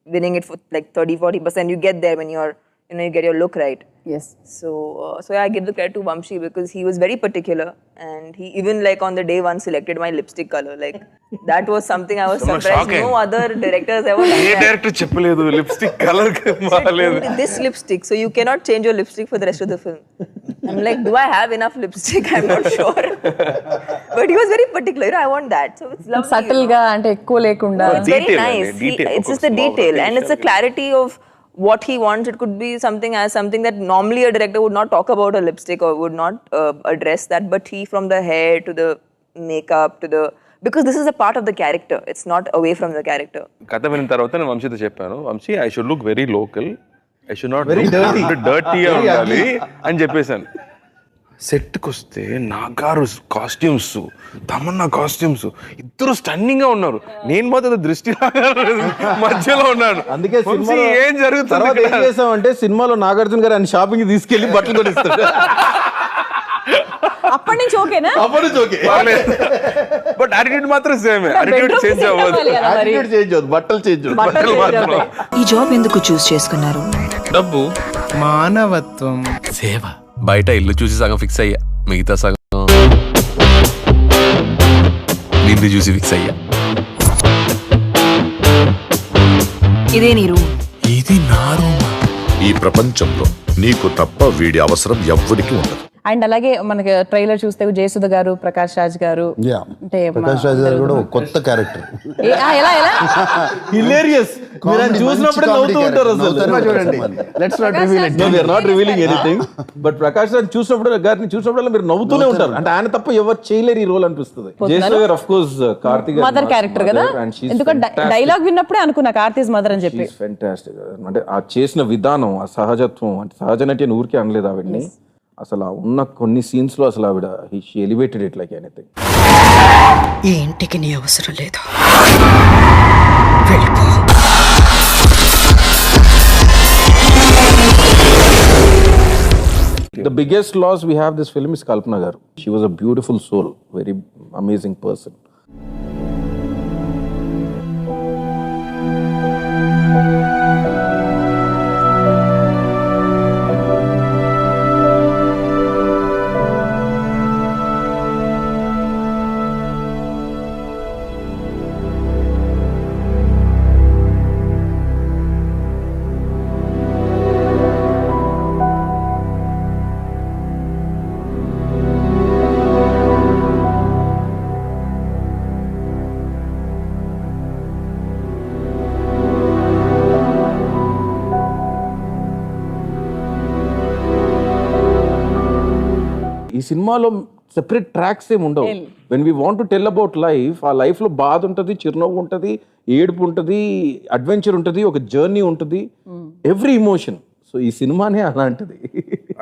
winning it for like 30-40%. You get there when you get your look right. Yes. So I give the credit to Vamshi because he was very particular, and he even like on the day one selected my lipstick color. Like that was something I was surprised. Shocking. No other directors ever done that. Director చెప్పలేదు lipstick colour బాగాలేదు. This lipstick, so you cannot change your lipstick for the rest of the film. I'm like, do I have enough lipstick? I'm not sure. But he was very particular. I want that. So it's lovely. Subtle గా, అంటే ఎక్కువ లేకుండా. It's very nice. It's just the detail, and it's a clarity of what he wants. It could be something that normally a director would not talk about a lipstick or would not address that, but he, from the hair to the makeup to the, because this is a part of the character, it's not away from the character. కథ విన్న తర్వాత నేను వంశీతో చెప్పాను, Vamshi I should look very local, I should not Very dirty. డర్టీగా ఉండాలి అని చెప్పేశాను. సెట్కి వస్తే నాగారు కాస్ట్యూమ్స్, తమన్నా కాస్ట్యూమ్స్ ఇద్దరు స్టన్నింగ్ గా ఉన్నారు. నేను మాత్రం దృష్టి మధ్యలో ఉన్నాను. అందుకే ఏం జరుగుతుంది ఏం చేసామంటే సినిమాలో నాగార్జున గారు ఆయన షాపింగ్ తీసుకెళ్లి బట్టలు కొనిస్తాడు. అప్పటి నుంచి ఓకేనా? అప్పటి నుంచి ఓకే, బట్ యాటిట్యూడ్ మాత్రం సేమ్. యాటిట్యూడ్ చేంజ్ అవ్వదు, యాటిట్యూడ్ చేంజ్ అవ్వదు, బట్టలు చేంజ్ అవ్వదు. బట్టలు మాత్రం. ఈ జాబ్ ఎందుకు చూస్ చేసుకున్నారు? డబ్బు, మానవత్వం, సేవ. బయట ఇల్లు చూసి సగం ఫిక్స్ అయ్యా, మిగతా సగం నిన్ను చూసి ఫిక్స్ అయ్యా. ఇదే నీ రూమ్? ఇది నా రూమా? ఈ ప్రపంచంలో నీకు తప్ప వీడి అవసరం ఎవ్వడికి ఉండదు. అండ్ అలాగే మనకి ట్రైలర్ చూస్తే జయసుధ గారు, ప్రకాష్ రాజ్ గారు, అంటే ప్రకాష్ రాజ్ గారు కూడా ఒక కొత్త క్యారెక్టర్. ఎలా హిలేరియస్. మీరు ఆయన చూసినప్పుడే నవ్వుతూ ఉంటారు అసలు. చూడండి, let's not reveal it. No, we are not revealing anything. But Prakash Raj గారిని చూసినప్పుడల్లా మీరు నవ్వుతూనే ఉంటారు. అంటే ఆయన తప్ప ఎవరు చేయలేరు ఈ రోల్ అనిపిస్తుంది. జయసుధ గారు of course Karthik mother character కదా, ఎందుకంటే డైలాగ్ విన్నప్పుడే అనుకున్నా కార్తీక్ మదర్ అని చెప్పి. ఫెంటాస్టిక్. అంటే ఆ చేసిన విధానం, ఆ సహజత్వం, అంటే సహజ నటి అని ఊరికే అనలేదు ఆవిడ్ని. అసలు ఉన్న కొన్ని సీన్స్ లో అసలు ఆవిడ she elevated it like anything. ఈ ఇంటికి నీ అవసరం లేదు, వెళ్ళిపో. The biggest loss we have this film is Kalpana garu. She was a beautiful soul, very amazing person. సినిమాలో సెపరేట్ ట్రాక్స్ ఏమి ఉండవు. When we want to tell about life, ఆ లైఫ్లో బాధ ఉంటుంది, చిరునవ్వు ఉంటుంది, ఏడుపు ఉంటుంది, అడ్వెంచర్ ఉంటుంది, ఒక జర్నీ ఉంటుంది, ఎవ్రీ ఇమోషన్. సో ఈ సినిమానే అలాంటిది.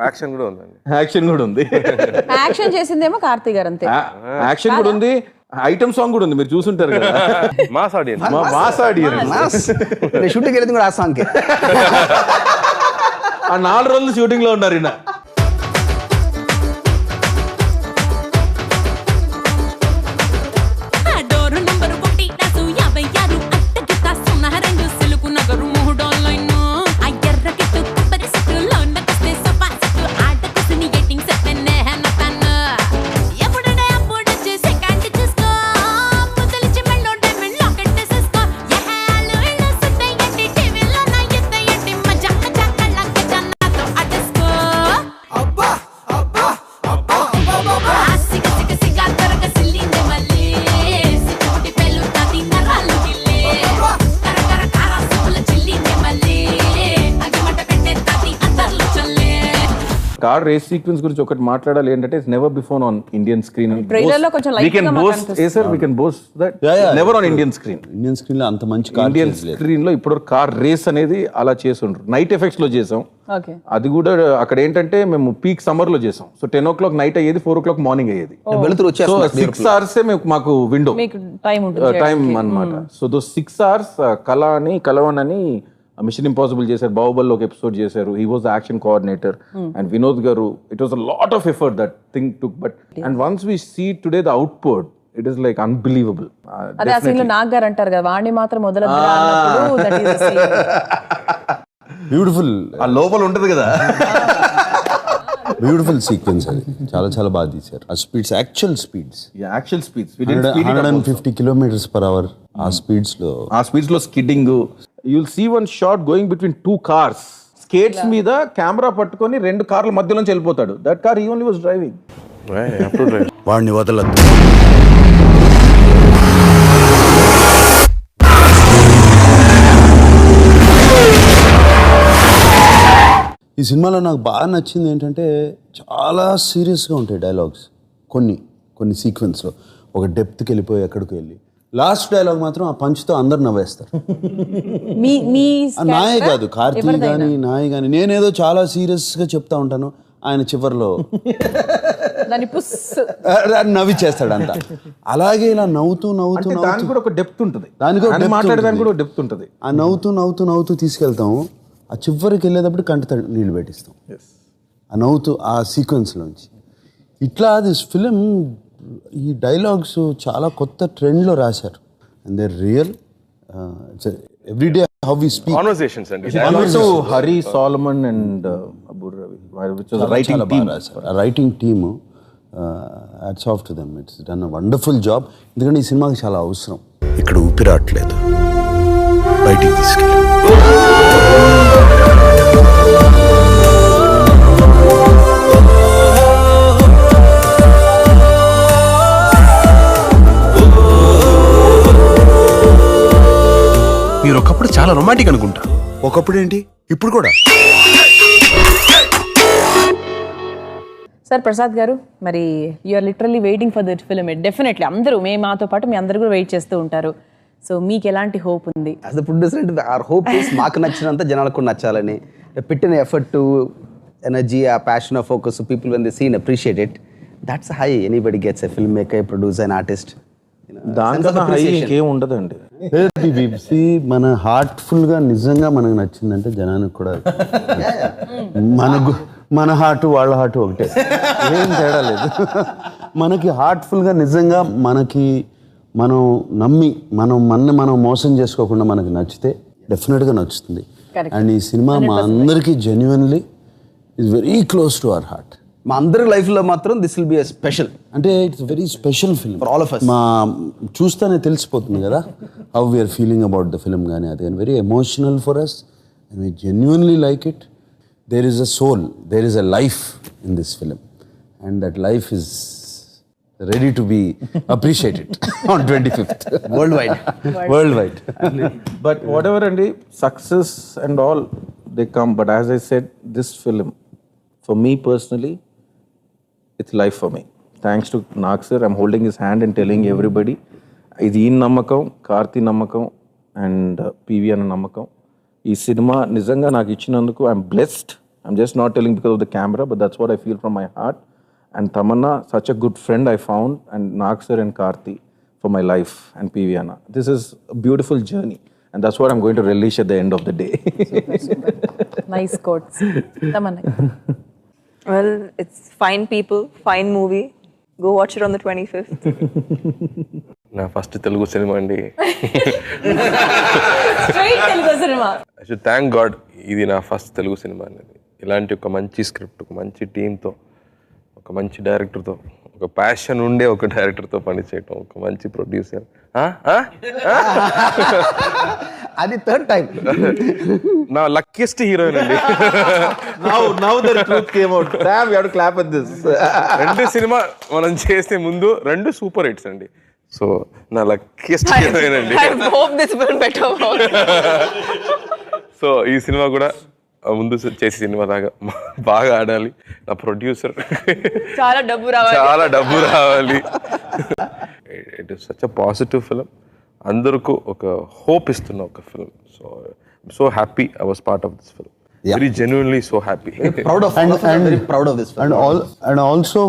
యాక్షన్ కూడా ఉందండి. యాక్షన్ కూడా ఉంది. యాక్షన్ చేసిందేమో కార్తీ గారు అంతే. యాక్షన్ కూడా ఉంది, ఐటమ్ సాంగ్ కూడా ఉంది, మీరు చూసుంటారు కదా. Mass audience. Mass audience. Shooting వెళ్ళింది కూడా ఆ సాంగ్. ఆ 4 రోజులు షూటింగ్ లో ఉన్నారు ఈయన. కార్ రేస్ సీక్వెన్స్ గురించి ఒకటి మాట్లాడాలి ఏంటంటే it's never before on Indian screen. Trailer లో కొంచెం లైట్ గా we can boast that never on Indian screen. Indian screen లో అంత మంచి కార్ ఇండియన్ స్క్రీన్ లో ఇప్పుడు కార్ రేస్ అనేది అలా చేస్తుండ్రు. నైట్ ఎఫెక్ట్స్ లో చేసాం. ఓకే. అది కూడా అక్కడ ఏంటంటే మేము పీక్ సమ్మర్ లో చేసాం. సో 10 o'clock నైట్ అయ్యేది, 4 o'clock మార్నింగ్ అయ్యేది. వెలుతురు వచ్చేస్తుంది. 6 hours మాకు విండో టైం అన్నమాట. సో దో 6 hours కలవన్ అని మిషన్ ఇంపాసిబుల్ చేశారు, బాహుబలిలో ఒక ఎపిసోడ్ చేశారు. He was the action coordinator and Vinod గారు. It was a lot of effort that thing took, but and once we see today the output, it is like unbelievable. అదే ఆ scene లో నాగ్ గారు అంటారు కదా, వాణ్ణి మాత్రం మొదలద్దురా అన్నప్పుడు that is the scene. Beautiful. ఆ లోపల ఉంటది కదా, బ్యూటిఫుల్ సీక్వెన్స్ అది. చాలా చాలా బాగా తీశారు. ఆ స్పీడ్స్, యాక్చువల్ స్పీడ్స్ 150 km/h ఆ స్పీడ్స్ లో skidding. You'll see one shot going between 2 cars. Skates మీద కెమెరా పట్టుకొని 2 కార్ల మధ్యలోంచి వెళ్ళిపోతాడు. That car he only was driving. వాడిని వదలద్దు. ఈ సినిమాలో నాకు బాగా నచ్చింది ఏంటంటే చాలా సీరియస్గా ఉంటాయి డైలాగ్స్. కొన్ని సీక్వెన్స్లో ఒక డెప్త్కి వెళ్ళిపోయి ఎక్కడికి వెళ్ళి లాస్ట్ డైలాగ్ మాత్రం ఆ పంచ్తో అందరు నవ్వేస్తారు. నాయ కాదు, కార్తీ కానీ నాయ కానీ. నేనేదో చాలా సీరియస్గా చెప్తా ఉంటాను, ఆయన చివరిలో నవ్వి చేస్తాడు అంతా. అలాగే ఇలా నవ్వుతూ దానికి కూడా ఒక డెప్త్ ఉంటుంది, దానికి కూడా డెప్త్ ఉంటుంది. ఆ నవ్వుతూ తీసుకెళ్తాము. ఆ చివరికి వెళ్ళేటప్పుడు కంట నీళ్ళు పెట్టిస్తాం ఆ నవ్వుతూ ఆ సీక్వెన్స్లోంచి. ఇట్లా దిస్ ఫిలిం ఈ డైలాగ్స్ చాలా కొత్త ట్రెండ్లో రాశారు. And they real everyday how we speak conversations అండి. Hari Solomon and Abburi Ravi, which was writing team. Writing team, hats off to them. It's done a wonderful job. ఎందుకంటే ఈ సినిమాకి చాలా అవసరం. ఇక్కడ ఊపిరాట్లేదు, బయటికి తీసుకెళ్ళి. మీరు ఒకప్పుడు చాలా రొమాంటిక్ అనుకుంటా. ఒకప్పుడు ఏంటి, ఇప్పుడు కూడా. సార్ ప్రసాద్ గారు, మరి you are literally waiting for that film. Definitely అందరూ, మాతో పాటు మీ అందరు కూడా వెయిట్ చేస్తూ ఉంటారు. సో మీకు ఎలాంటి హోప్ ఉంది? As the producer, our hope is మాకు నచ్చినంత జనాలకు కూడా నచ్చాలని. పెట్టిన ఎఫర్ట్, ఎనర్జీ, ఆ ప్యాషన్, ఆ focus, people when they seen appreciate it. That's high anybody gets a film maker, producer and artist. దాంట్లో హై ఇంకేం ఉండదండి. మన హార్ట్ఫుల్గా నిజంగా మనకు నచ్చిందంటే జనానికి కూడా మన హార్ట్ వాళ్ళ హార్ట్ ఒకటే, ఏం తేడా లేదు. మనకి హార్ట్ఫుల్గా నిజంగా మనం నమ్మి మనం మోసం చేసుకోకుండా మనకి నచ్చితే డెఫినెట్గా నచ్చుతుంది. అండ్ ఈ సినిమా మా అందరికీ genuinely is very close to our heart. మా అందరి లైఫ్లో మాత్రం this will be a special. అంటే it's very special film for all of us. మా చూస్తేనే తెలిసిపోతుంది కదా how we're feeling about the film. కానీ అది కానీ very emotional for us and we genuinely like it. There is a soul, there is a life in this film and that life is ready to be appreciated on 25th worldwide. But whatever and success and all they come, but as I said, this film for me personally it's life for me. Thanks to Nag sir, I'm holding his hand and telling everybody, ఇది ఈ నమ్మకం, కార్తీ నమ్మకం and PV అన్న నమ్మకం. ఈ cinema నిజంగా నాకు ఇచ్చినందుకు I'm blessed. I'm just not telling because of the camera, but that's what I feel from my heart. And Tamannaah such a good friend I found, and Nag sir and Karthi for my life, and PV Anna. This is a beautiful journey, and that's what I'm going to relish at the end of the day. Super. Nice quotes. Tamanna. Well, it's fine people, fine movie. Go watch it on the 25th. నా first Telugu cinema అండి. Straight Telugu cinema. I should thank God ఇది నా first Telugu cinema అనేది. ఇలాంటి ఒక మంచి script, ఒక మంచి టీంతో, ఒక మంచి డైరెక్టర్తో, ఒక ప్యాషన్ ఉండే ఒక డైరెక్టర్తో పనిచేయటం, ఒక మంచి ప్రొడ్యూసర్. అది థర్డ్ టైం. నా లక్కీయెస్ట్ హీరోయిన్ అండి. Now the truth came out. Damn, we have to clap at this. 2 cinema మనం చేసే ముందు 2 సూపర్ హిట్స్ అండి. సో నా లక్కీయెస్ట్ హీరోయిన్ అండి. I hope this will better out. So ఈ సినిమా కూడా ముందు చేసే సినిమా లాగా బాగా ఆడాలి. నా ప్రొడ్యూసర్ చాలా డబ్బు రావాలి. It is such a positive film. అందరికీ ఒక హోప్ ఇస్తున్న ఒక film. So I'm so happy I was part of this film. Very genuinely so happy. Proud of this film. And also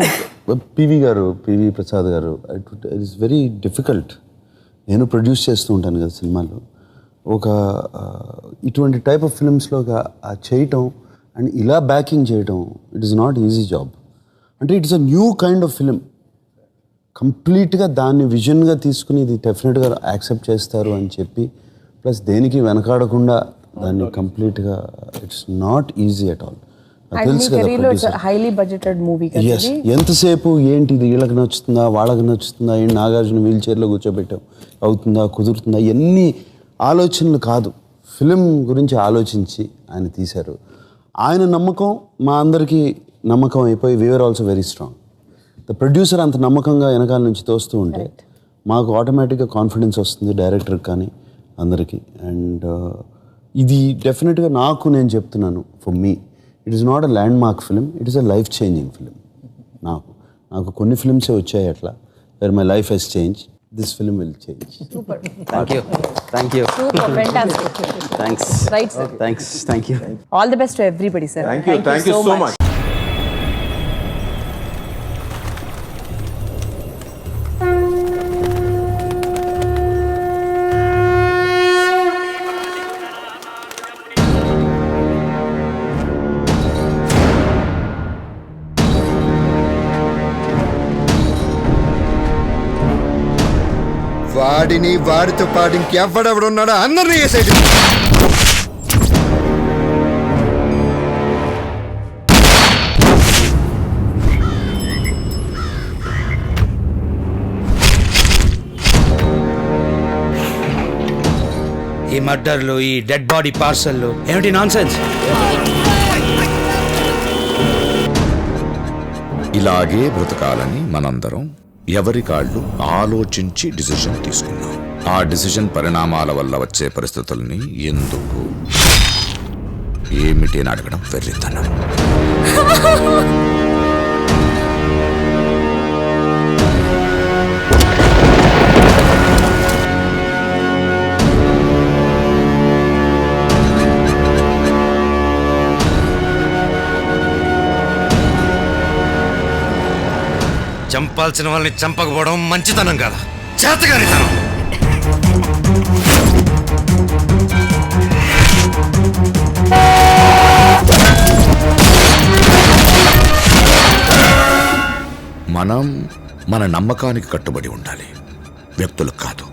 PV Prasad గారు, ఇట్ ఈస్ వెరీ డిఫికల్ట్. నేను produce చేస్తూ ఉంటాను కదా సినిమాలు. ఒక ఇటువంటి టైప్ ఆఫ్ ఫిల్మ్స్లో చేయటం అండ్ ఇలా బ్యాకింగ్ చేయటం, it is not easy job. అంటే it's a new kind of film. కంప్లీట్గా దాన్ని విజన్గా తీసుకుని ఇది డెఫినెట్గా యాక్సెప్ట్ చేస్తారు అని చెప్పి, ప్లస్ దేనికి వెనకాడకుండా దాన్ని కంప్లీట్గా, it's not easy at all. తెలుసు కదా, హైలీ బడ్జెటెడ్ మూవీ. ఎస్, ఎంతసేపు ఏంటిది, వీళ్ళకి నచ్చుతుందా వాళ్ళకి నచ్చుతుందా, ఏంటి నాగార్జున వీల్ చైర్లో కూర్చోబెట్టాం, అవుతుందా కుదురుతుందా, ఎన్ని ఆలోచనలు కాదు, ఫిలిం గురించి ఆలోచించి ఆయన తీశారు. ఆయన నమ్మకం మా అందరికీ నమ్మకం అయిపోయి we are also very strong. The producer అంత నమ్మకంగా వెనకాల నుంచి తోస్తూ ఉంటే మాకు ఆటోమేటిక్గా కాన్ఫిడెన్స్ వస్తుంది, డైరెక్టర్కి కానీ అందరికీ. అండ్ ఇది డెఫినెట్గా నాకు నేను చెప్తున్నాను, for me it is not a landmark film, it is a life changing film. నాకు కొన్ని ఫిలిమ్సే వచ్చాయి అట్లా, where my life has change. This film will change. Super. Thank you. Super, fantastic. Thanks. Right, sir. Thank you. All the best to everybody, sir. Thank you so much. వాడిని వాడితో పాటు ఇంకెవ్వడెవడున్నాడో అందరినీ వేసేది. ఈ మర్డర్లు, ఈ డెడ్ బాడీ పార్సల్లు ఏమిటి nonsense? ఇలాగే బ్రతకాలని మనందరం ఎవరి కాళ్ళు ఆలోచించి డిసిజన్ తీసుకున్నాం. ఆ డిసిజన్ పరిణామాల వల్ల వచ్చే పరిస్థితుల్ని ఎందుకు ఏమిటి అని అడగడం వెర్రితనం. చంపాల్సిన వాళ్ళని చంపకపోవడం మంచితనం కాదు, చేతగానితనం. మనం మన నమ్మకానికి కట్టుబడి ఉండాలి, వ్యక్తులకు కాదు.